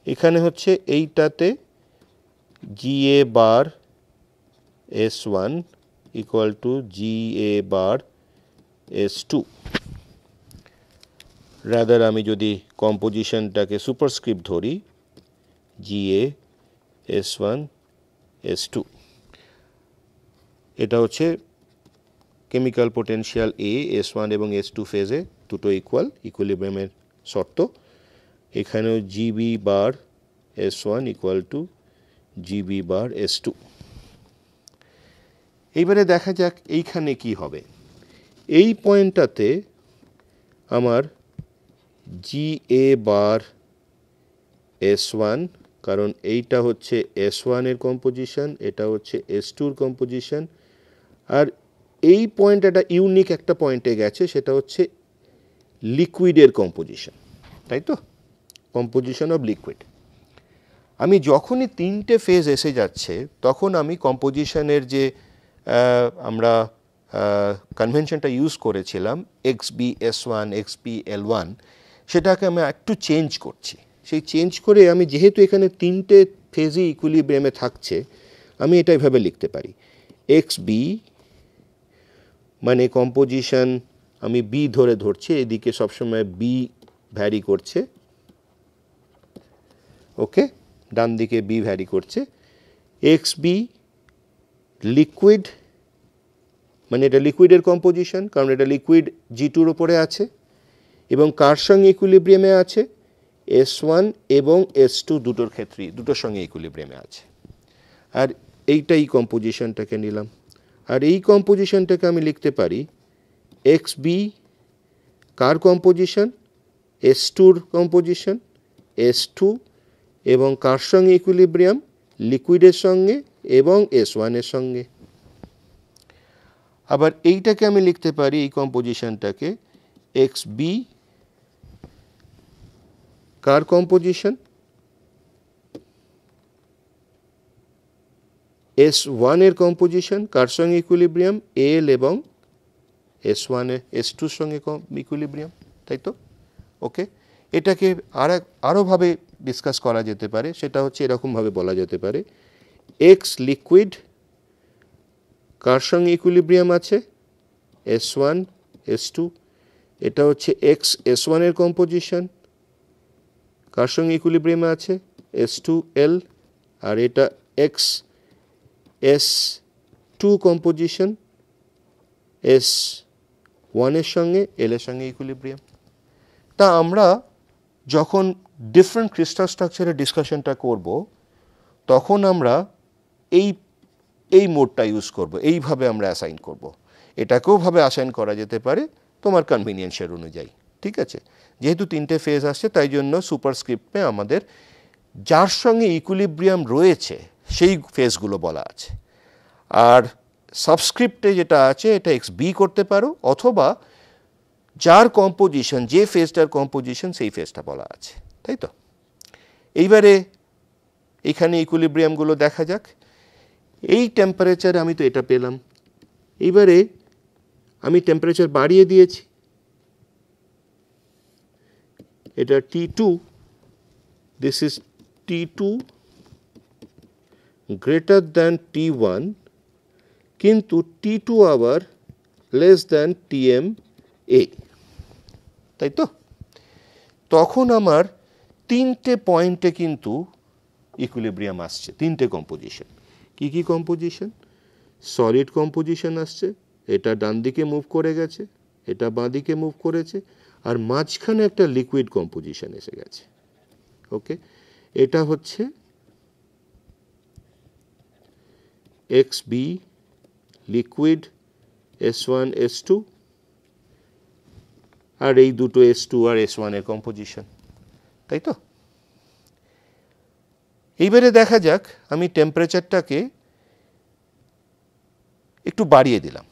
এখানে হচ্ছে এইটাতে GA bar S1 equal to GA bar S2, rather আমি যদি কম্পোজিশনটাকে সুপারস্ক্রিপ্ট ধরি Ga S1 S2, এটা হচ্ছে কেমিক্যাল পোটেনশিয়াল A S1 এবং S2 ফেজে দুটো ইকুইলিব্রিয়ামের শর্ত। এখানেও GB bar S1 equal to GB bar S2। এইবারে দেখা যাক এইখানে কি হবে। এই পয়েন্টটাতে আমার GA বার S1, কারণ এইটা হচ্ছে S1 এর কম্পোজিশন, এটা হচ্ছে S2 এর কম্পোজিশন, আর এই পয়েন্ট একটা ইউনিক একটা পয়েন্টে গেছে, সেটা হচ্ছে লিকুইডের কম্পোজিশন, তাই তো, কম্পোজিশন অফ লিকুইড। আমি যখনই তিনটে ফেজ এসে যাচ্ছে তখন আমি কম্পোজিশনের যে আমরা কনভেনশনটা ইউজ করেছিলাম XbS1 XbL1, সেটাকে আমি একটু চেঞ্জ করছি। সেই চেঞ্জ করে আমি যেহেতু এখানে তিনটে ফেজই ইকুইলিব্রিয়ামে থাকছে, আমি এটা এভাবে লিখতে পারি XB মানে কম্পোজিশন আমি B ধরছি, এদিকে সবসময় B ভ্যারি করছে, ওকে, ডান দিকে B ভ্যারি করছে। XB লিকুইড মানে এটা লিকুইডের কম্পোজিশন, কারণ এটা লিকুইড G2 ওপরে আছে এবং কার সঙ্গে ইকুইলিব্রিয়ামে আছে, S1 এবং S2 দুটোর ক্ষেত্রেই, দুটোর সঙ্গে ইকুইলিব্রিয়ামে আছে। আর এইটাই কম্পোজিশনটাকে নিলাম, আর এই কম্পোজিশনটাকে আমি লিখতে পারি XB কার কম্পোজিশন, S2 র কম্পোজিশন, S2 এবং কার সঙ্গে ইকুইলিব্রিয়াম, লিকুইডের সঙ্গে এবং S1 এর সঙ্গে। আবার এইটাকে আমি লিখতে পারি, এই কম্পোজিশনটাকে XB কার কম্পোজিশন, S1 এর কম্পোজিশন, কার সঙ্গে ইকুইলিব্রিয়াম, L এবং S1 এর S2 এর সঙ্গে ইকুইলিব্রিয়াম, তাই তো, ওকে। এটাকে আরোভাবে ডিসকাস করা যেতে পারে, সেটা হচ্ছে এরকমভাবে বলা যেতে পারে X লিকুইড কার সঙ্গে ইকুইলিব্রিয়াম আছে, S1 S2, এটা হচ্ছে X S1 এর কম্পোজিশন, কার সঙ্গে ইকুইলিব্রিয়ামে আছে, S2L, আর এটা X S2 কম্পোজিশন, S1 এর সঙ্গে L এর সঙ্গে ইকুইলিব্রিয়াম। তা আমরা যখন ডিফারেন্ট ক্রিস্টাল স্ট্রাকচারের ডিসকাশনটা করব, তখন আমরা এই মোডটা ইউজ করব, এইভাবে আমরা অ্যাসাইন করব। এটাকেও ভাবে অ্যাসাইন করা যেতে পারে তোমার কনভিনিয়েন্সের অনুযায়ী, ঠিক আছে। যেহেতু তিনটে ফেজ আসছে, তাই জন্য সুপারস্ক্রিপ্টে আমাদের যার সঙ্গে ইকুইলিব্রিয়াম রয়েছে সেই ফেজগুলো বলা আছে, আর সাবস্ক্রিপ্টে যেটা আছে এটা XB করতে পারো, অথবা যার কম্পোজিশন, যে ফেজটার কম্পোজিশন সেই ফেজটা বলা আছে, তাই তো। এইবারে এখানে ইকুইলিব্রিয়ামগুলো দেখা যাক। এই টেম্পারেচারে আমি তো এটা পেলাম, এইবারে আমি টেম্পারেচার বাড়িয়ে দিয়েছি, এটা T2, this is T2 greater than T1, কিন্তু T2 আবার লেস দ্যান TMA, তাই তো। তখন আমার তিনটে পয়েন্টে কিন্তু ইকুইলিব্রিয়াম আসছে, তিনটে কম্পোজিশন। কি কি কম্পোজিশন? সলিড কম্পোজিশন আসছে, এটা ডান দিকে মুভ করে গেছে, এটা বাঁ দিকে মুভ করেছে, আর মাঝখানে একটা লিকুইড কম্পোজিশন এসে গেছে, ওকে। এটা হচ্ছে XB লিকুইড S1 S2, আর এই দুটো S2 আর S1 এর কম্পোজিশন, তাই তো। এইবারে দেখা যাক, আমি টেম্পারেচারটাকে একটু বাড়িয়ে দিলাম,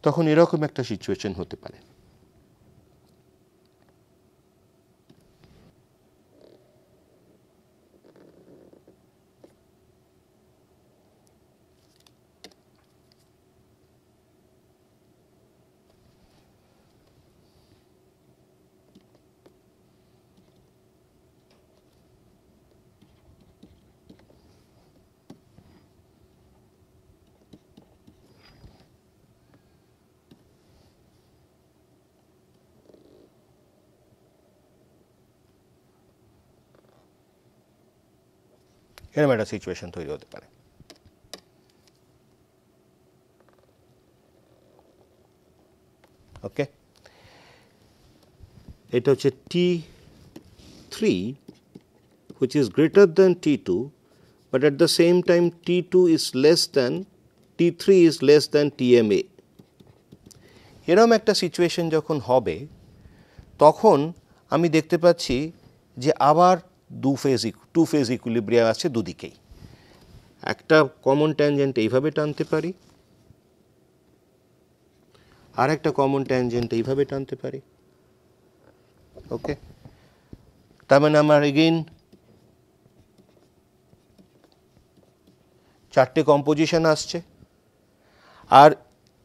তখন এরকম একটা সিচুয়েশন হতে পারে। এরকম একটা সিচুয়েশন তৈরি হতে পারে। ওকে, এটা হচ্ছে T3 which is greater than T2 but at the same time T2 is less than T3 is less than TMA। এরকম একটা সিচুয়েশন যখন হবে তখন আমি দেখতে পাচ্ছি যে আবার টু ফেজ ইকুইলিব্রিয়াম আছে দুদিকেই। একটা কমন ট্যানজেন্ট এইভাবে টানতে পারি, আর একটা কমন ট্যানজেন্ট এইভাবে টানতে পারি। ওকে, তার মানে আমার এগেইন চারটে কম্পোজিশন আসছে। আর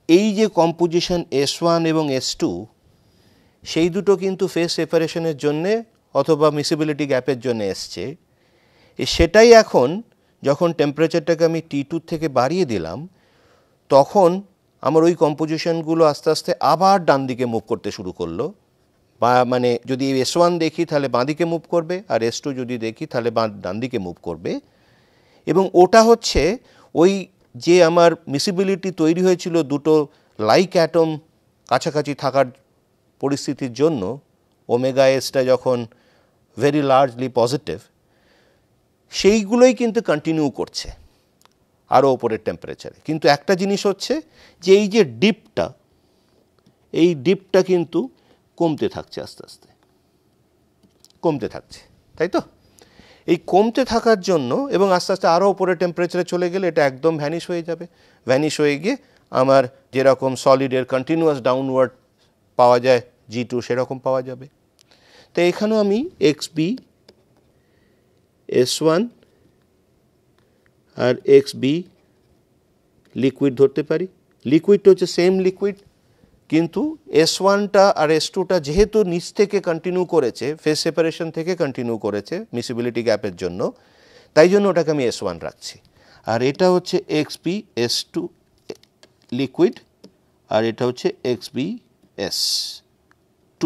এই যে কম্পোজিশন S1 এবং S2 সেই দুটো কিন্তু ফেজ সেপারেশনের জন্যে অথবা মিসিবিলিটি গ্যাপের জন্য এসছে। সেটাই এখন যখন টেম্পারেচারটাকে আমি T2 থেকে বাড়িয়ে দিলাম তখন আমার ওই কম্পোজিশনগুলো আস্তে আস্তে আবার ডান দিকে মুভ করতে শুরু করলো। বা মানে যদি S1 দেখি তাহলে বাঁ দিকে মুভ করবে, আর S2 যদি দেখি তাহলে ডান দিকে মুভ করবে। এবং ওটা হচ্ছে ওই যে আমার মিসিবিলিটি তৈরি হয়েছিল দুটো লাইক অ্যাটম কাছাকাছি থাকার পরিস্থিতির জন্য, ওমেগা এসটা যখন ভেরি লার্জলি পজিটিভ, সেইগুলোই কিন্তু কন্টিনিউ করছে আরও ওপরের টেম্পারেচারে। কিন্তু একটা জিনিস হচ্ছে যে এই যে ডিপটা কিন্তু কমতে থাকছে, আস্তে আস্তে কমতে থাকছে, তাই তো? এই কমতে থাকার জন্য এবং আস্তে আস্তে আরও ওপরের টেম্পারেচারে চলে গেলে এটা একদম ভ্যানিশ হয়ে যাবে। ভ্যানিশ হয়ে গিয়ে আমার যেরকম সলিডের কন্টিনিউয়াস ডাউনওয়ার্ড পাওয়া যায় G2 সেরকম পাওয়া যাবে। তো এখানেও আমি XB S1 আর XB লিকুইড ধরতে পারি। লিকুইডটা হচ্ছে সেম লিকুইড, কিন্তু S1টা আর S2টা যেহেতু নিচ থেকে কন্টিনিউ করেছে, ফেজ সেপারেশন থেকে কন্টিনিউ করেছে মিসিবিলিটি গ্যাপের জন্য, তাই জন্য ওটাকে আমি S1 রাখছি। আর এটা হচ্ছে XB S2 লিকুইড, আর এটা হচ্ছে XB S2।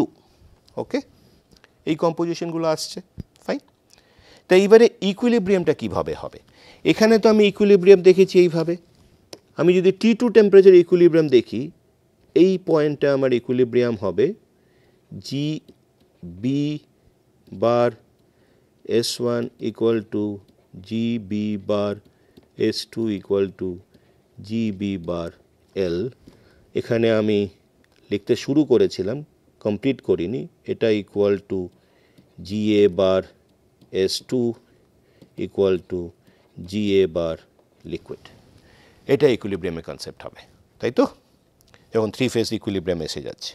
ওকে, এই কম্পোজিশনগুলো আসছে, ফাইন। তাই এবারে ইকুইলিব্রিয়ামটা কীভাবে হবে? এখানে তো আমি ইকুইলিব্রিয়াম দেখেছি এইভাবে। আমি যদি T2 টেম্পারেচার ইকুইলিব্রিয়াম দেখি, এই পয়েন্টটা আমার ইকুইলিব্রিয়াম হবে GB bar S1 equal to GB bar S2 equal to GB bar L। এখানে আমি লিখতে শুরু করেছিলাম, কমপ্লিট করিনি। এটা equal to GA bar S2 equal to GA bar liquid. এটা ইকুইলিব্রিয়ামের কনসেপ্ট হবে, তাই তো? যখন থ্রি ফেজ ইকুইলিব্রিয়াম এসে যাচ্ছে।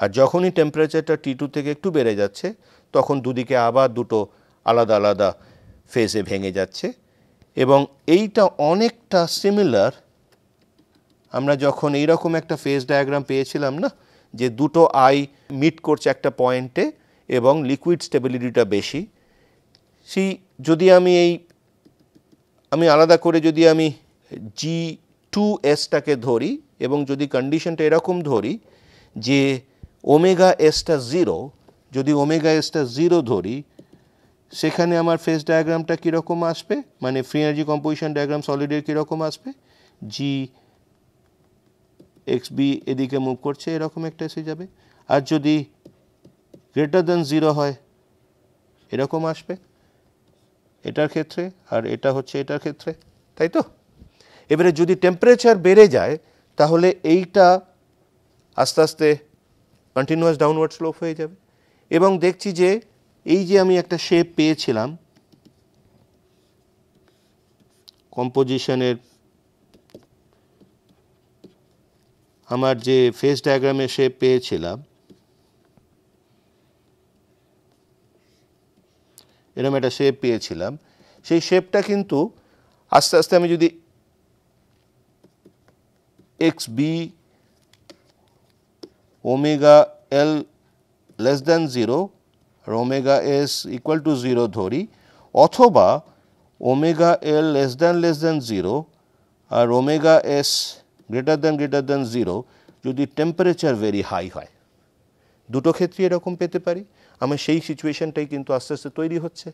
আর যখনই টেম্পারেচারটা T2 থেকে একটু বেড়ে যাচ্ছে তখন দুদিকে আবার দুটো আলাদা আলাদা ফেজে ভেঙে যাচ্ছে। এবং এইটা অনেকটা সিমিলার আমরা যখন এইরকম একটা ফেজ ডায়াগ্রাম পেয়েছিলাম না, যে দুটো আই মিট করছে একটা পয়েন্টে এবং লিকুইড স্টেবিলিটিটা বেশি। সেই যদি আমি আলাদা করে যদি আমি G2S-টাকে ধরি এবং যদি কন্ডিশনটা এরকম ধরি যে ওমেগা এসটা 0, যদি ওমেগা এসটা 0 ধরি, সেখানে আমার ফেজ ডায়াগ্রামটা কীরকম আসবে, মানে ফ্রি এনার্জি কম্পোজিশন ডায়াগ্রাম সলিডের কীরকম আসবে? XB এদিকে মুভ করছে, এরকম একটা এসে যাবে। আর যদি গ্রেটার দ্যান 0 হয় এরকম আসবে এটার ক্ষেত্রে, আর এটা হচ্ছে এটার ক্ষেত্রে, তাই তো? এবারে যদি টেম্পারেচার বেড়ে যায় তাহলে এইটা আস্তে আস্তে কন্টিনিউয়াস ডাউনওয়ার্ড স্লোপ হয়ে যাবে। এবং দেখছি যে এই যে আমি একটা শেপ পেয়েছিলাম কম্পোজিশনের আমার যে ফেজ ডায়াগ্রামে শেপ পেয়েছিলাম এরকম একটা শেপ পেয়েছিলাম, সেই শেপটা কিন্তু আস্তে আস্তে আমি যদি X B omega L less than 0 আর ওমেগা এস ইকুয়াল টু 0 ধরি, অথবা ওমেগা এল লেস দ্যান 0 আর ওমেগা এস গ্রেটার দ্যান 0 যদি টেম্পারেচার ভেরি হাই হয়, দুটো ক্ষেত্রে এরকম পেতে পারি। আমার সেই সিচুয়েশনটাই কিন্তু আস্তে আস্তে তৈরি হচ্ছে।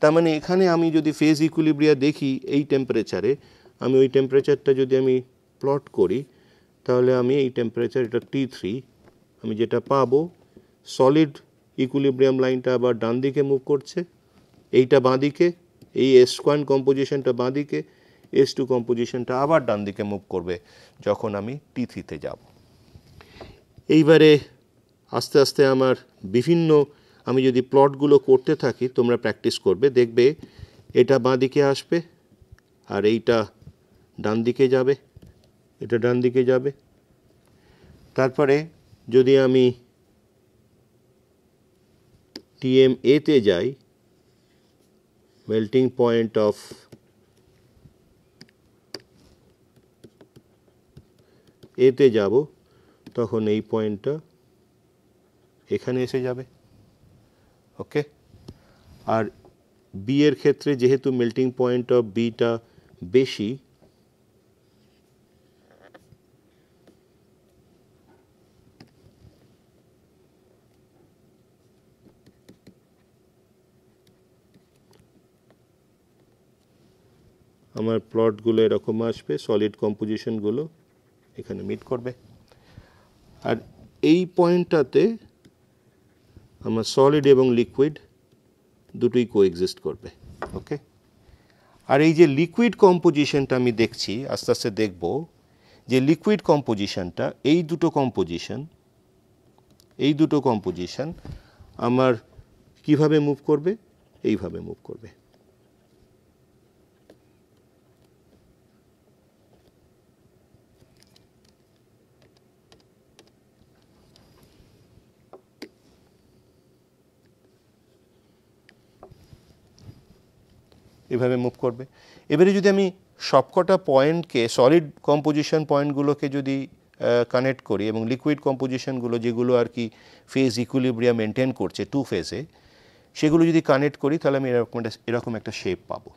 তার মানে এখানে আমি যদি ফেজ ইকুইলিব্রিয়া দেখি এই টেম্পারেচারে, আমি ওই টেম্পারেচারটা যদি আমি প্লট করি, তাহলে আমি এই টেম্পারেচার, এটা T3, আমি যেটা পাবো, সলিড ইকুইলিব্রিয়াম লাইনটা আবার ডান দিকে মুভ করছে, এইটা বাঁ দিকে, এই S1 কম্পোজিশনটা বাঁ দিকে, S2 কম্পোজিশনটা আবার ডান দিকে মুভ করবে যখন আমি T3-তে যাব। এইবারে আস্তে আস্তে আমার বিভিন্ন, আমি যদি প্লটগুলো করতে থাকি, তোমরা প্র্যাকটিস করবে, দেখবে এটা বাঁ দিকে আসবে আর এইটা ডান দিকে যাবে, এটা ডান দিকে যাবে। তারপরে যদি আমি TMA-তে যাই, মেল্টিং পয়েন্ট অফ এতে যাব, তখন এই পয়েন্টটা এখানে এসে যাবে। ওকে, আর বি এর ক্ষেত্রে যেহেতু মেল্টিং পয়েন্ট অফ বিটা বেশি, আমার প্লটগুলো এরকম আসবে, সলিড কম্পোজিশনগুলো এখানে মিট করবে, আর এই পয়েন্টটাতে আমার সলিড এবং লিকুইড দুটোই কোএক্সিস্ট করবে। ওকে, আর এই যে লিকুইড কম্পোজিশনটা আমি দেখছি, আস্তে আস্তে দেখব যে লিকুইড কম্পোজিশনটা, এই দুটো কম্পোজিশন আমার কিভাবে মুভ করবে, এইভাবে মুভ করবে। এভাবে মুভ করবে। এবারে যদি আমি সবকটা পয়েন্টকে, সলিড কম্পোজিশন পয়েন্টগুলোকে যদি কানেক্ট করি এবং লিকুইড কম্পোজিশনগুলো যেগুলো আর কি ফেজ ইকুইলিব্রিয়াম মেনটেন করছে টু ফেজে, সেগুলো যদি কানেক্ট করি, তাহলে আমি এরকম একটা শেপ পাবো।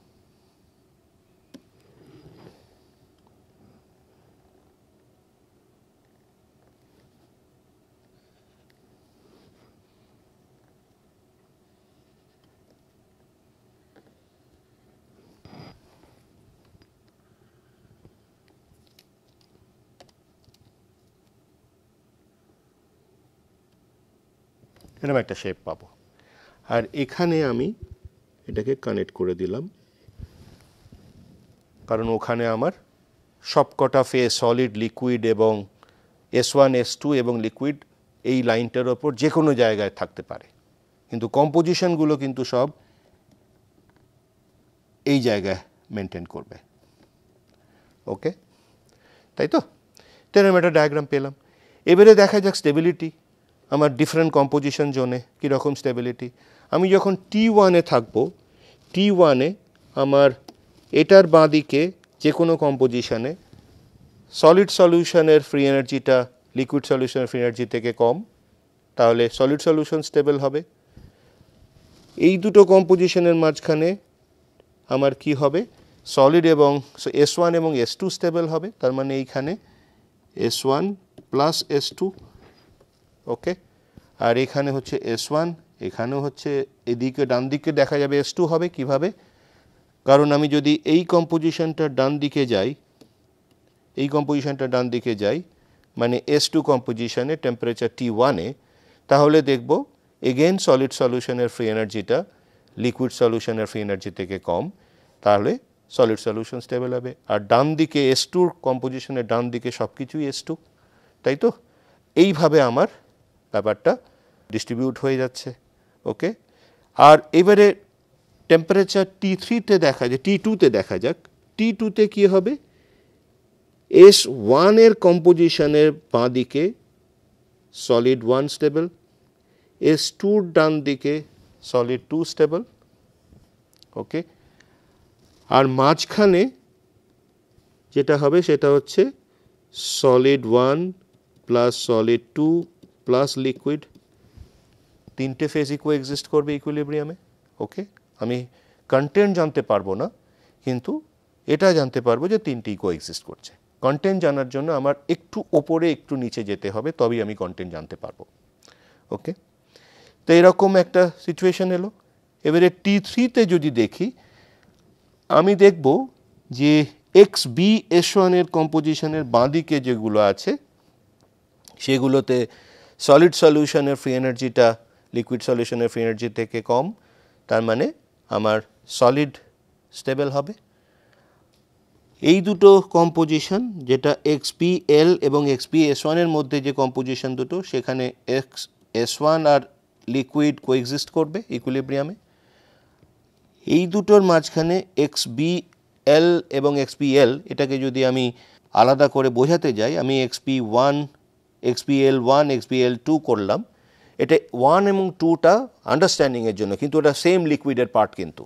এরকম একটা শেপ পাবো, আর এখানে আমি এটাকে কানেক্ট করে দিলাম, কারণ ওখানে আমার সবকটা ফেজ সলিড, লিকুইড এবং S1 S2 এবং লিকুইড এই লাইনটার ওপর যে কোনো জায়গায় থাকতে পারে, কিন্তু কম্পোজিশনগুলো কিন্তু সব এই জায়গায় মেনটেন করবে। ওকে, তাই তো? এরকম একটা ডায়াগ্রাম পেলাম। এবারে দেখা যাক স্টেবিলিটি আমার ডিফারেন্ট কম্পোজিশন জোনে কীরকম স্টেবিলিটি। আমি যখন T1-এ থাকবো, T1-এ আমার এটার বাঁ দিকে যে কোনো কম্পোজিশনে সলিড সলিউশনের ফ্রি এনার্জিটা লিকুইড সলিউশনের ফ্রি এনার্জি থেকে কম, তাহলে সলিড সলিউশন স্টেবল হবে। এই দুটো কম্পোজিশনের মাঝখানে আমার কি হবে, সলিড এবং S1 এবং S2 স্টেবল হবে, তার মানে এইখানে S1 প্লাস S2। ওকে, আর এখানে হচ্ছে S1, এখানেও হচ্ছে, এদিকে ডান দিকে দেখা যাবে S2 হবে। কিভাবে? কারণ আমি যদি এই কম্পোজিশনটা ডান দিকে যাই, মানে S2 কম্পোজিশনে টেম্পারেচার T1-এ, তাহলে দেখব এগেন সলিড সলিউশনের ফ্রি এনার্জিটা লিকুইড সলিউশনের ফ্রি এনার্জি থেকে কম, তাহলে সলিড সলিউশন স্টেবল হবে। আর ডান দিকে S2 কম্পোজিশনের ডান দিকে সব কিছুই S2, তাই তো? এইভাবে আমার ব্যাপারটা ডিস্ট্রিবিউট হয়ে যাচ্ছে। ওকে, আর এবারে টেম্পারেচার T3-তে দেখা যায়, T2-তে দেখা যাক। T2-তে কী হবে, S1 এর কম্পোজিশনের বাঁ দিকে সলিড 1 স্টেবল, S2 ডান দিকে সলিড 2 স্টেবল, ওকে। আর মাঝখানে যেটা হবে সেটা হচ্ছে solid 1 plus solid 2 plus liquid, তিনটে ফেজ কোএক্সিস্ট করবে ইকুইলিব্রিয়ামে, ওকে। আমি কন্টেন্ট জানতে পারবো না, কিন্তু এটা জানতে পারবো যে তিনটেই কোএক্সিস্ট করছে। কন্টেন্ট জানার জন্য আমার একটু ওপরে একটু নিচে যেতে হবে, তবেই আমি কন্টেন্ট জানতে পারবো, ওকে। তো এরকম একটা সিচুয়েশন এলো। এবারে T3-তে যদি দেখি, আমি দেখব যে XbS1 এর কম্পোজিশনের বাঁ দিকে যেগুলো আছে সেগুলোতে সলিড সলিউশনের ফ্রি এনার্জিটা লিকুইড সলিউশনের ফ্রি এনার্জি থেকে কম, তার মানে আমার সলিড স্টেবল হবে। এই দুটো কম্পোজিশন, যেটা XbL এবং XbS1 এর মধ্যে যে কম্পোজিশন দুটো, সেখানে S1 আর লিকুইড কোএক্সিস্ট করবে ইকুইলিব্রিয়ামে। এই দুটোর মাঝখানে XbL এবং XbL, এটাকে যদি আমি আলাদা করে বোঝাতে যাই, আমি XbL1 XbL2 করলাম। এটা 1 এবং 2টা আন্ডারস্ট্যান্ডিংয়ের জন্য, কিন্তু ওটা সেম লিকুইডের পার্ট। কিন্তু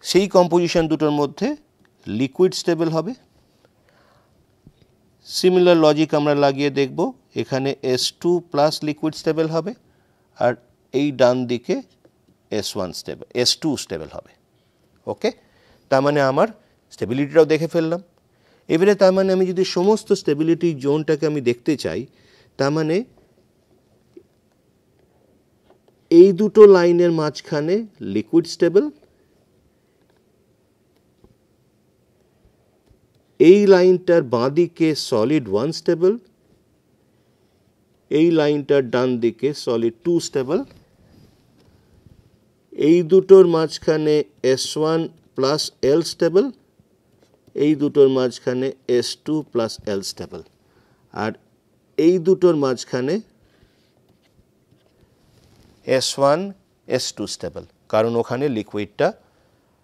সেই কম্পোজিশন দুটোর মধ্যে লিকুইড স্টেবল হবে। সিমিলার লজিক আমরা লাগিয়ে দেখব, এখানে S2 প্লাস লিকুইড স্টেবল হবে, আর এই ডান দিকে S2 স্টেবল হবে, ওকে। তার মানে আমার স্টেবিলিটিটাও দেখে ফেললাম। এবারে তার মানে আমি যদি সমস্ত স্টেবিলিটি জোনটাকে আমি দেখতে চাই, তার মানে এই দুটো লাইনের মাঝখানে লিকুইড স্টেবল, এই লাইনটার বাঁ দিকে সলিড 1 স্টেবল, এই লাইনটার ডান দিকে সলিড 2 স্টেবল, এই দুটোর মাঝখানে S1 প্লাস L স্টেবল, এই দুটোর মাঝখানে S2 প্লাস L স্টেবল, আর এই দুটোর মাঝখানে S1 S2 স্টেবল, কারণ ওখানে লিকুইডটা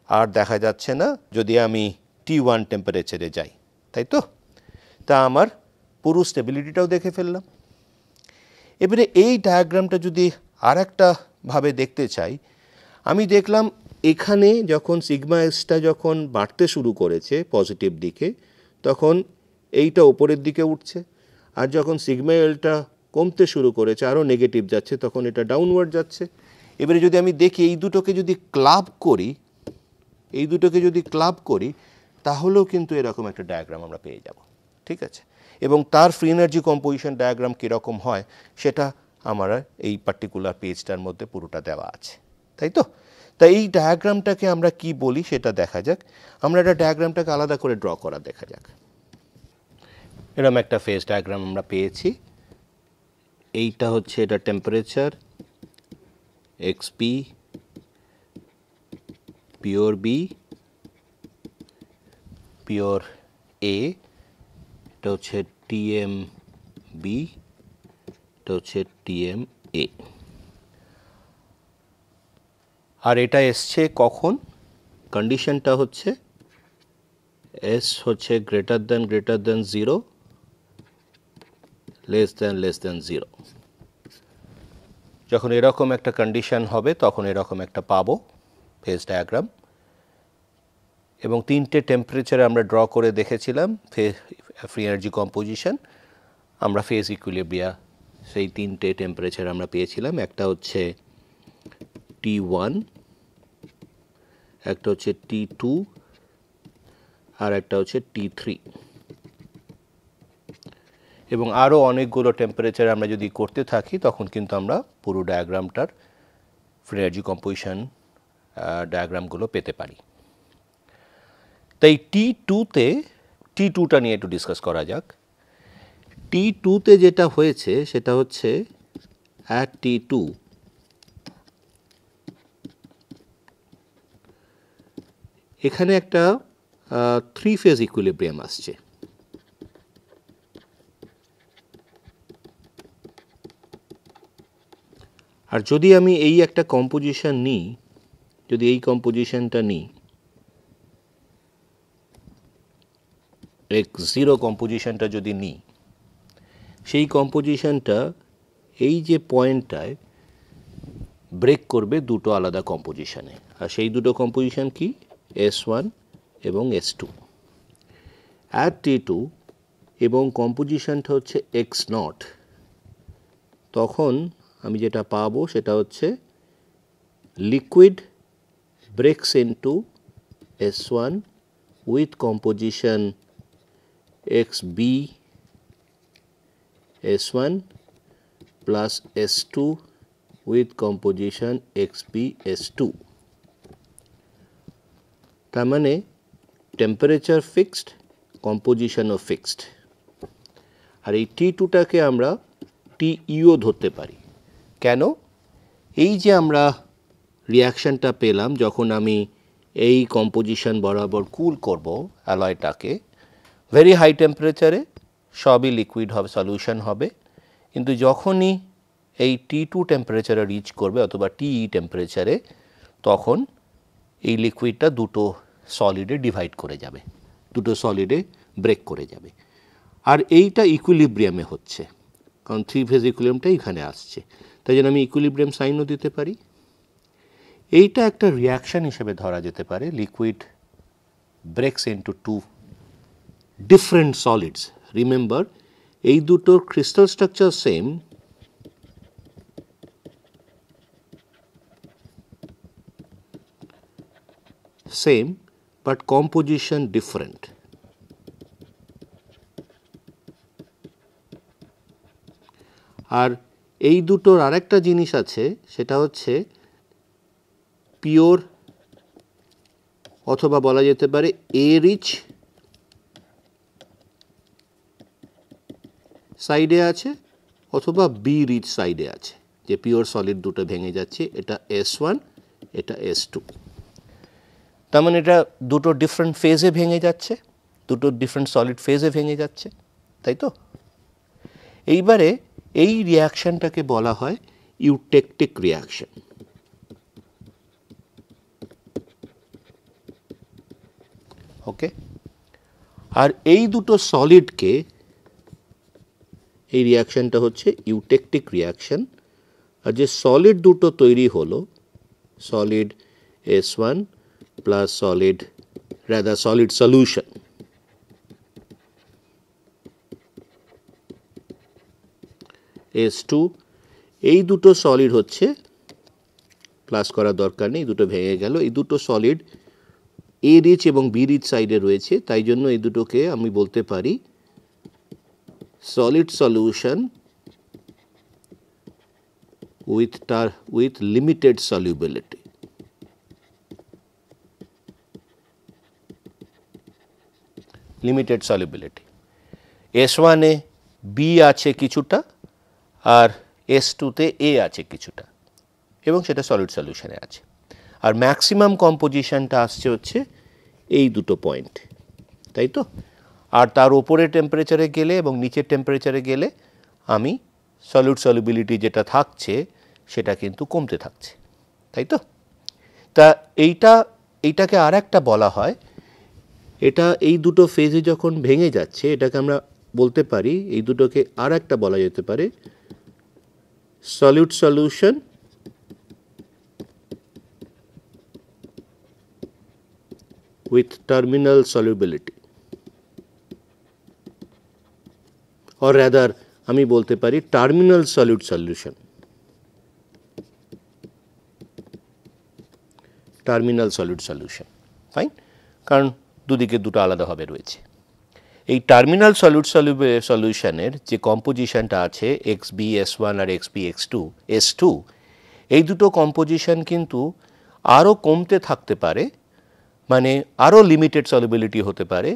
আর দেখা যাচ্ছে না যদি আমি T1 টেম্পারেচারে যাই, তাই তো। তা আমার পুরো স্টেবিলিটিটাও দেখে ফেললাম। এবারে এই ডায়াগ্রামটা যদি আর একটা ভাবে দেখতে চাই, আমি দেখলাম এখানে যখন সিগমা এসটা যখন বাড়তে শুরু করেছে পজিটিভ দিকে, তখন এইটা ওপরের দিকে উঠছে, আর যখন সিগমা এলটা কমতে শুরু করেছে, আরও নেগেটিভ যাচ্ছে, তখন এটা ডাউনওয়ার্ড যাচ্ছে। এবারে যদি আমি দেখি এই দুটোকে যদি ক্লাব করি, তাহলেও কিন্তু এরকম একটা ডায়াগ্রাম আমরা পেয়ে যাব, ঠিক আছে। এবং তার ফ্রি এনার্জি কম্পোজিশন ডায়াগ্রাম কীরকম হয় সেটা আমরা এই পার্টিকুলার পেজটার মধ্যে পুরোটা দেওয়া আছে, তাই তো। তাই এই ডায়াগ্রামটাকে আমরা কি বলি সেটা দেখা যাক। আমরা এটা ডায়াগ্রামটাকে আলাদা করে ড্র করা দেখা যাক। এরকম একটা ফেজ ডায়াগ্রাম আমরা পেয়েছি। এইটা হচ্ছে এটা temperature XP pure B pure A, এটা হচ্ছে TMB, এটা হচ্ছে TMA। আর এটা এসছে কখন? কন্ডিশনটা হচ্ছে S হচ্ছে গ্রেটার দেন 0, লেস দেন 0। যখন এরকম একটা কন্ডিশন হবে তখন এরকম একটা পাবো ফেজ ডায়াগ্রাম। এবং তিনটে টেম্পারেচারে আমরা ড্র করে দেখেছিলাম ফ্রি এনার্জি কম্পোজিশন, আমরা ফেজ ইকুইলিব্রিয়া সেই তিনটে টেম্পারেচার আমরা পেয়েছিলাম। একটা হচ্ছে T1, একটা হচ্ছে T2, আর একটা হচ্ছে T3। এবং আরও অনেকগুলো টেম্পারেচার আমরা যদি করতে থাকি তখন কিন্তু আমরা পুরো ডায়াগ্রামটার ফ্রি এনার্জি কম্পোজিশন ডায়াগ্রামগুলো পেতে পারি। তাই T2টা নিয়ে একটু ডিসকাস করা যাক। T2তে যেটা হয়েছে সেটা হচ্ছে অ্যাট T2 এখানে একটা 3 ফেজ ইকুইলিব্রিয়াম আসছে। আর যদি আমি এই একটা কম্পোজিশন নিই, যদি এই কম্পোজিশনটা নিই, x0 কম্পোজিশনটা যদি নিই, সেই কম্পোজিশনটা এই যে পয়েন্টটায় ব্রেক করবে দুটো আলাদা কম্পোজিশনে। আর সেই দুটো কম্পোজিশন কি? S1 এবং S2 অ্যাট T2 এবং কম্পোজিশনটা হচ্ছে x0। তখন আমি যেটা পাবো সেটা হচ্ছে liquid breaks into S1 with composition XB S1 plus S2 with composition XB S2। তার মানে টেম্পারেচার ফিক্সড, কম্পোজিশনও ফিক্সড। আর এই T2টাকে আমরা TEও ধরতে পারি। কেন? এই যে আমরা রিয়াকশানটা পেলাম যখন আমি এই কম্পোজিশন বরাবর কুল করব অ্যালয়টাকে, ভেরি হাই টেম্পারেচারে সবই লিকুইড হবে, সলিউশন হবে। কিন্তু যখনই এই T2 টেম্পারেচারে রিচ করবে অথবা TE টেম্পারেচারে, তখন এই লিকুইডটা দুটো সলিডে ডিভাইড করে যাবে, দুটো সলিডে ব্রেক করে যাবে। আর এইটা ইকুইলিব্রিয়ামে হচ্ছে, কারণ থ্রি ফেজ ইকুইলিব্রিয়ামটা এখানে আসছে, তাই জন্য আমি ইকুইলিব্রিয়াম সাইনও দিতে পারি। এইটা একটা রিয়াকশান হিসেবে ধরা যেতে পারে, liquid breaks into two different solids. Remember, এই দুটোর crystal structure same, but composition different. আর এই দুটোর আরেকটা জিনিস আছে, সেটা হচ্ছে পিওর অথবা বলা যেতে পারে এ রিচ সাইডে আছে অথবা বি রিচ সাইডে আছে, যে পিওর সলিড দুটো ভেঙে যাচ্ছে, এটা S1, এটা S2। তার মানে এটা দুটো ডিফারেন্ট ফেজে ভেঙে যাচ্ছে, দুটো ডিফারেন্ট সলিড ফেজে ভেঙে যাচ্ছে, তাই তো? এইবারে এই রিয়াকশানটাকে বলা হয় ইউটেকটিক রিয়াকশন। ওকে, আর এই দুটো সলিডকে, এই রিয়াকশানটা হচ্ছে ইউটেকটিক রিয়াকশন। আর যে সলিড দুটো তৈরি হলো, solid S1 plus solid solution S2, এই দুটো সলিড হচ্ছে, প্লাস করার দরকার নেই, দুটো ভেঙে গেল। এই দুটো সলিড এ রিচ এবং বি রিচ সাইডে রয়েছে, তাই জন্য এই দুটোকে আমি বলতে পারি solid solution with limited solubility. Limited solubility. S1-এ বি আছে কিছুটা, আর S2-তে এ আছে কিছুটা, এবং সেটা সলিড সলিউশনে আছে। আর ম্যাক্সিমাম কম্পোজিশনটা আসছে হচ্ছে এই দুটো পয়েন্ট, তাই তো? আর তার ওপরে টেম্পারেচারে গেলে এবং নিচের টেম্পারেচারে গেলে আমি সলিড সলিউবিলিটি যেটা থাকছে সেটা কিন্তু কমতে থাকছে, তাই তো? তা এইটাকে আর একটা বলা হয়, এটা এই দুটো ফেজে যখন ভেঙে যাচ্ছে, এটাকে আমরা বলতে পারি, এই দুটোকে আর একটা বলা যেতে পারে solid solution with terminal solubility, or rather আমি বলতে পারি terminal solid solution. Terminal solid solution, fine, কারণ দুদিকে দুটো আলাদাভাবে রয়েছে। এই টার্মিনাল সলিড সলিউশনের যে কম্পোজিশনটা আছে XB/S1 আর XB/S2, এই দুটো কম্পোজিশন কিন্তু আরও কমতে থাকতে পারে, মানে আরও লিমিটেড সলিবিলিটি হতে পারে,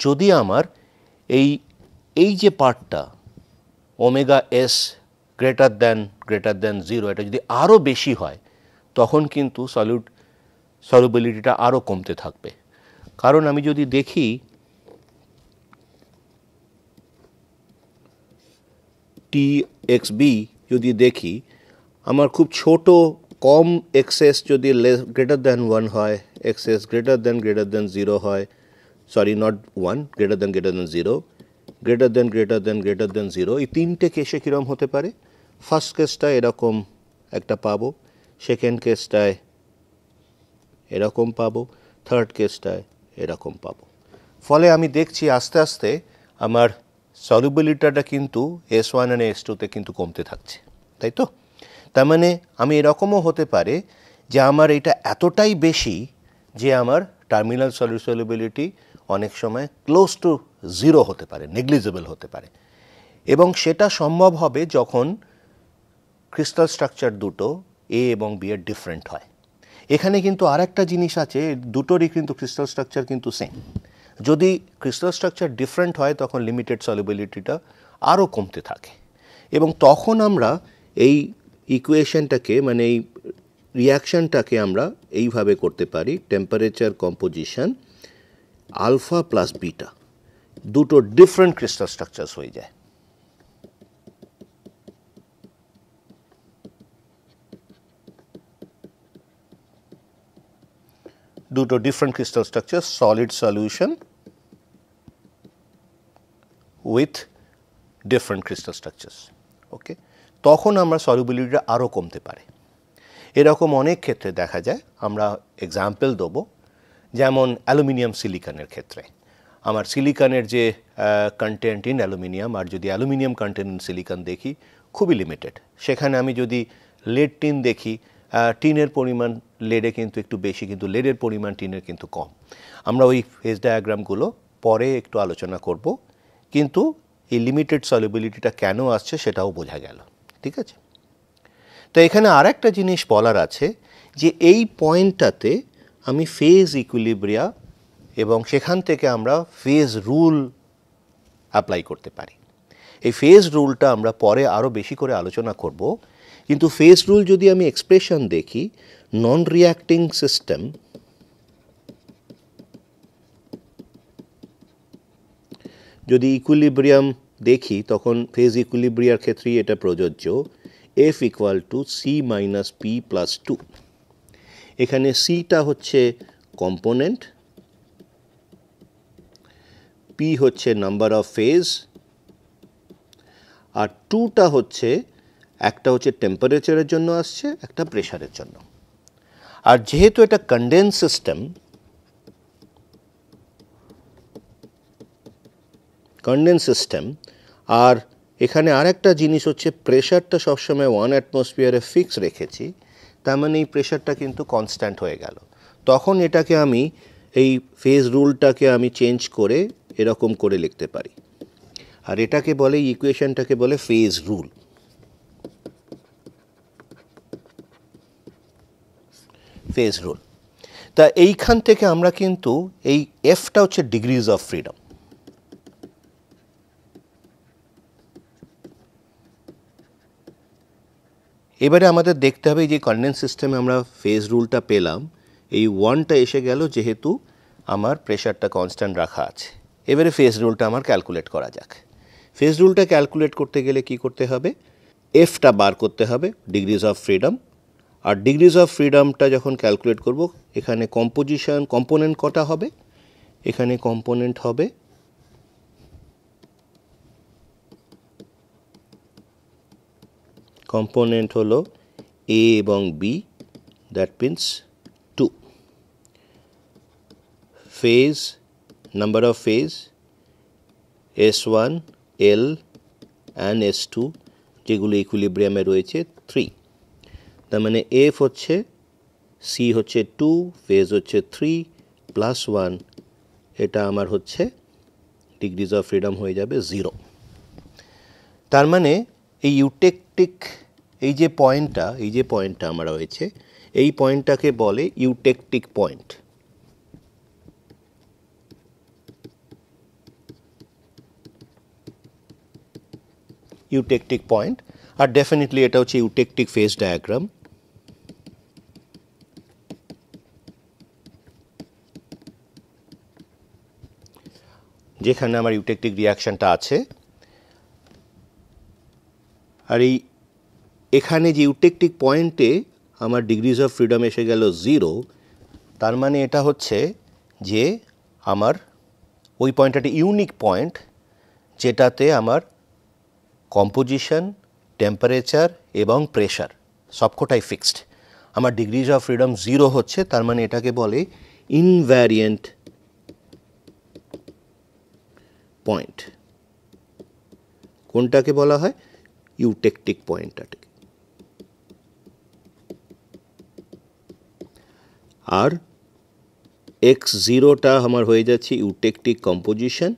যদি আমার এই যে পার্টটা ওমেগা S গ্রেটার দ্যান 0, এটা যদি আরও বেশি হয়, তখন কিন্তু সলিবিলিটিটা আরও কমতে থাকবে। কারণ আমি যদি দেখি TXB, যদি দেখি আমার খুব ছোট কম এক্সেস যদি গ্রেটার দ্যান 1 হয়, এক্সেস গ্রেটার দ্যান 0 হয়, sorry not 1, greater than 0, greater than 0, এই তিনটে কেসে কীরকম হতে পারে? ফার্স্ট কেসটায় এরকম একটা পাবো, সেকেন্ড কেসটায় এরকম পাবো, থার্ড কেসটায় এরকম পাবো। ফলে আমি দেখছি আস্তে আস্তে আমার সলিউবিলিটিটা কিন্তু S1 আর S2তে কিন্তু কমতে থাকছে, তাই তো? তার মানে আমি এরকমও হতে পারে যে আমার এটা এতটাই বেশি যে আমার টার্মিনাল সলিউবিলিটি অনেক সময় ক্লোজ টু 0 হতে পারে, নেগলিজেবল হতে পারে। এবং সেটা সম্ভব হবে যখন ক্রিস্টাল স্ট্রাকচার দুটো A এবং B এর ডিফারেন্ট হয়। এখানে কিন্তু আর একটা জিনিস আছে, দুটোরই কিন্তু ক্রিস্টাল স্ট্রাকচার কিন্তু সেম। যদি ক্রিস্টাল স্ট্রাকচার ডিফারেন্ট হয় তখন লিমিটেড সলিউবিলিটিটা আরও কমতে থাকে, এবং তখন আমরা এই ইকুয়েশনটাকে মানে এই রিয়াকশানটাকে আমরা এইভাবে করতে পারি, temperature composition alpha plus beta, দুটো ডিফারেন্ট ক্রিস্টাল স্ট্রাকচারস হয়ে যায়। দুটো different crystal structure, solid solution with different crystal structures. Okay, তখন আমরা সলিউবিলিটিটা আরও কমতে পারে। এরকম অনেক ক্ষেত্রে দেখা যায়, আমরা এক্সাম্পল দেবো, যেমন অ্যালুমিনিয়াম সিলিকনের ক্ষেত্রে। আমার সিলিকনের যে কন্টেন্ট ইন অ্যালুমিনিয়াম, আর যদি অ্যালুমিনিয়াম কন্টেন্ট ইন সিলিকন দেখি খুবই লিমিটেড। সেখানে আমি যদি লেড টিন দেখি, টিনের পরিমাণ লেডে কিন্তু একটু বেশি, কিন্তু লেডের পরিমাণ টিনের কিন্তু কম। আমরা ওই ফেজ ডায়াগ্রামগুলো পরে একটু আলোচনা করব, কিন্তু এই লিমিটেড সলিউবিলিটিটা কেন আসছে সেটাও বোঝা গেল। ঠিক আছে, তো এখানে আর একটা জিনিস বলার আছে যে এই পয়েন্টটাতে আমি ফেজ ইকুইলিব্রিয়া এবং সেখান থেকে আমরা ফেজ রুল অ্যাপ্লাই করতে পারি। এই ফেজ রুলটা আমরা পরে আরও বেশি করে আলোচনা করব, কিন্তু ফেজ রুল যদি আমি এক্সপ্রেশন দেখি, নন রিয়াক্টিং সিস্টেম যদি ইকুইলিব্রিয়াম দেখি তখন ফেজ ইকুইলিব্রিয়ার ক্ষেত্রেই এটা প্রযোজ্য, F equal to C minus P plus 2। এখানে সিটা হচ্ছে কম্পোনেন্ট, পি হচ্ছে নাম্বার অফ ফেজ, আর 2টা হচ্ছে, একটা হচ্ছে টেম্পারেচারের জন্য আসছে, একটা প্রেশারের জন্য। আর যেহেতু এটা কনডেন্স সিস্টেম, আর এখানে আরেকটা জিনিস হচ্ছে প্রেশারটা সবসময় 1 অ্যাটমসফিয়ারে ফিক্স রেখেছি, তার মানে এই প্রেশারটা কিন্তু কনস্ট্যান্ট হয়ে গেল। তখন এটাকে আমি এই ফেজ রুলটাকে আমি চেঞ্জ করে এরকম করে লিখতে পারি, আর এটাকে বলে, ইকুয়েশনটাকে বলে ফেজ রুল। Phase rule. তা এইখান থেকে আমরা কিন্তু এই এফটা হচ্ছে ডিগ্রিজ অফ ফ্রিডম। এবারে আমাদের দেখতে হবে যে কনডেন্স সিস্টেমে আমরা ফেজ রুলটা পেলাম, এই 1টা এসে গেল যেহেতু আমার প্রেশারটা কনস্ট্যান্ট রাখা আছে। এবারে ফেজ রুলটা আমার ক্যালকুলেট করা যাক। ফেজ রুলটা ক্যালকুলেট করতে গেলে কি করতে হবে? এফটা বার করতে হবে, ডিগ্রিজ অফ ফ্রিডম। আর ডিগ্রিজ অফ ফ্রিডমটা যখন ক্যালকুলেট করব, এখানে কম্পোনেন্ট কটা হবে? এখানে কম্পোনেন্ট হবে হলো এ এবং B, that means 2। Phase, number of phase S1, L and S2, যেগুলো ইকুইলিব্রিয়ামে রয়েছে 3। তার মানে এফ হচ্ছে, সি হচ্ছে 2, ফেজ হচ্ছে 3 প্লাস 1, এটা আমার হচ্ছে ডিগ্রিজ অফ ফ্রিডম হয়ে যাবে 0। তার মানে এই ইউটেকটিক এই যে পয়েন্টটা আমার রয়েছে, এই পয়েন্টটাকে বলে ইউটেকটিক পয়েন্ট। ইউটেকটিক পয়েন্ট, আর ডেফিনেটলি এটা হচ্ছে ইউটেকটিক ফেজ ডায়াগ্রাম। যেখানে আমার ইউটেকটিক রিয়াকশনটা আছে, আর এখানে যে ইউটেকটিক পয়েন্টে আমার ডিগ্রিজ অফ ফ্রিডম এসে গেল 0, তার মানে এটা হচ্ছে যে আমার ওই পয়েন্টটা একটা ইউনিক পয়েন্ট, যেটাতে আমার কম্পোজিশন, টেম্পারেচার এবং প্রেশার সবকটাই ফিক্সড। আমার ডিগ্রিজ অফ ফ্রিডম 0 হচ্ছে, তার মানে এটাকে বলে ইনভ্যারিয়েন্ট পয়েন্ট। কোনটাকে বলা হয়? ইউটেকটিক পয়েন্টটাকে। আর x0টা আমার হয়ে যাচ্ছে ইউটেকটিক কম্পোজিশন,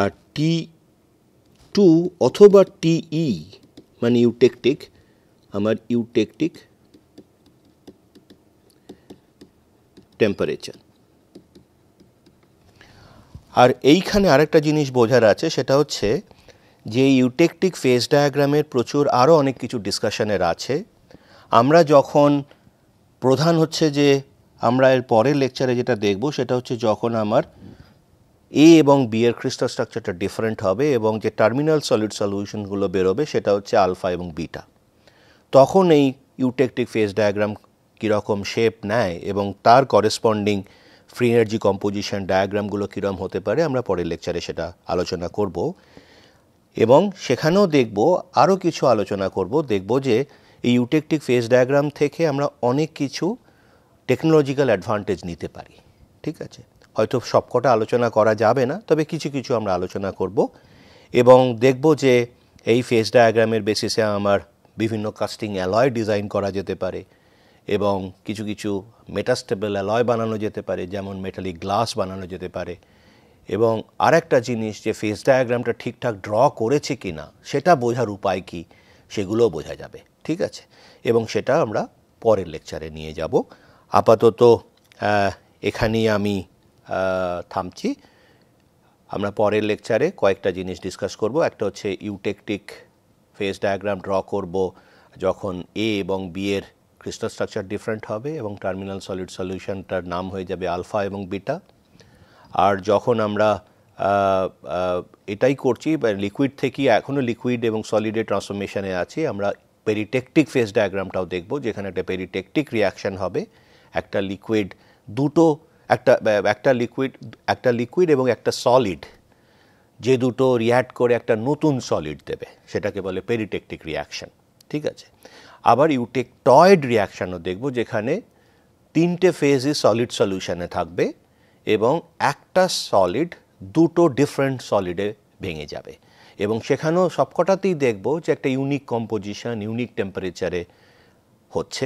আর T2 অথবা TE মানে ইউটেকটিক, আমার ইউটেকটিক টেম্পারেচার। আর এইখানে আরেকটা জিনিস বোঝার আছে, সেটা হচ্ছে যে ইউটেকটিক ফেজ ডায়াগ্রামের প্রচুর আরও অনেক কিছু ডিসকাশনের আছে। আমরা যখন প্রধান হচ্ছে যে আমরা এর পরের লেকচারে যেটা দেখব সেটা হচ্ছে যখন আমার এ এবং বি এর ক্রিস্টাল স্ট্রাকচারটা ডিফারেন্ট হবে এবং যে টার্মিনাল সলিড সলিউশনগুলো বেরোবে সেটা হচ্ছে আলফা এবং বিটা, তখন এই ইউটেকটিক ফেজ ডায়াগ্রাম কীরকম শেপ নেয় এবং তার করেসপন্ডিং ফ্রি এনার্জি কম্পোজিশন ডায়াগ্রামগুলো কীরকম হতে পারে আমরা পরের লেকচারে সেটা আলোচনা করব। এবং সেখানেও দেখব আরও কিছু আলোচনা করব, দেখব যে এই ইউটেকটিক ফেজ ডায়াগ্রাম থেকে আমরা অনেক কিছু টেকনোলজিক্যাল অ্যাডভান্টেজ নিতে পারি। ঠিক আছে, হয়তো সবকটা আলোচনা করা যাবে না, তবে কিছু কিছু আমরা আলোচনা করব এবং দেখব যে এই ফেজ ডায়াগ্রামের বেসিসে আমার বিভিন্ন কাস্টিং অ্যালয় ডিজাইন করা যেতে পারে এবং কিছু কিছু মেটাস্টেবল অ্যালয় বানানো যেতে পারে, যেমন মেটালিক গ্লাস বানানো যেতে পারে। এবং আরেকটা জিনিস, যে ফেজ ডায়াগ্রামটা ঠিকঠাক ড্র করেছে কি না সেটা বোঝার উপায় কি, সেগুলোও বোঝা যাবে। ঠিক আছে, এবং সেটা আমরা পরের লেকচারে নিয়ে যাব। আপাতত এখানেই আমি থামছি। আমরা পরের লেকচারে কয়েকটা জিনিস ডিসকাস করব। একটা হচ্ছে ইউটেকটিক ফেজ ডায়াগ্রাম ড্র করব যখন এ এবং বি এর ক্রিস্টাল স্ট্রাকচার ডিফারেন্ট হবে এবং টার্মিনাল সলিড সলিউশনটার নাম হয়ে যাবে আলফা এবং বিটা। আর যখন আমরা এটাই করছি, লিকুইড থেকে এখনও লিকুইড এবং সলিডে ট্রান্সফরমেশনে আছি, আমরা পেরিটেকটিক ফেজ ডায়াগ্রামটাও দেখব, যেখানে একটা পেরিটেকটিক রিয়াকশান হবে। একটা লিকুইড একটা লিকুইড এবং একটা সলিড, যে দুটো রিঅ্যাক্ট করে একটা নতুন সলিড দেবে, সেটাকে বলে পেরিটেকটিক রিয়াকশান। ঠিক আছে, আবার ইউটেকটয়েড রিয়াকশানও দেখব, যেখানে 3টে ফেজই সলিড সলিউশনে থাকবে এবং একটা সলিড দুটো ডিফারেন্ট সলিডে ভেঙে যাবে এবং সেখানেও সবকটাতেই দেখব যে একটা ইউনিক কম্পোজিশন, ইউনিক টেম্পারেচারে হচ্ছে,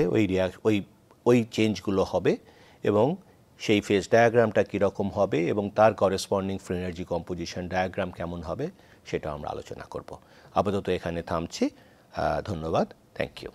ওই চেঞ্জগুলো হবে এবং সেই ফেজ ডায়াগ্রামটা কীরকম হবে এবং তার corresponding free energy composition diagram কেমন হবে সেটা আমরা আলোচনা করব। আপাতত এখানে থামছি। ধন্যবাদ, থ্যাংক ইউ।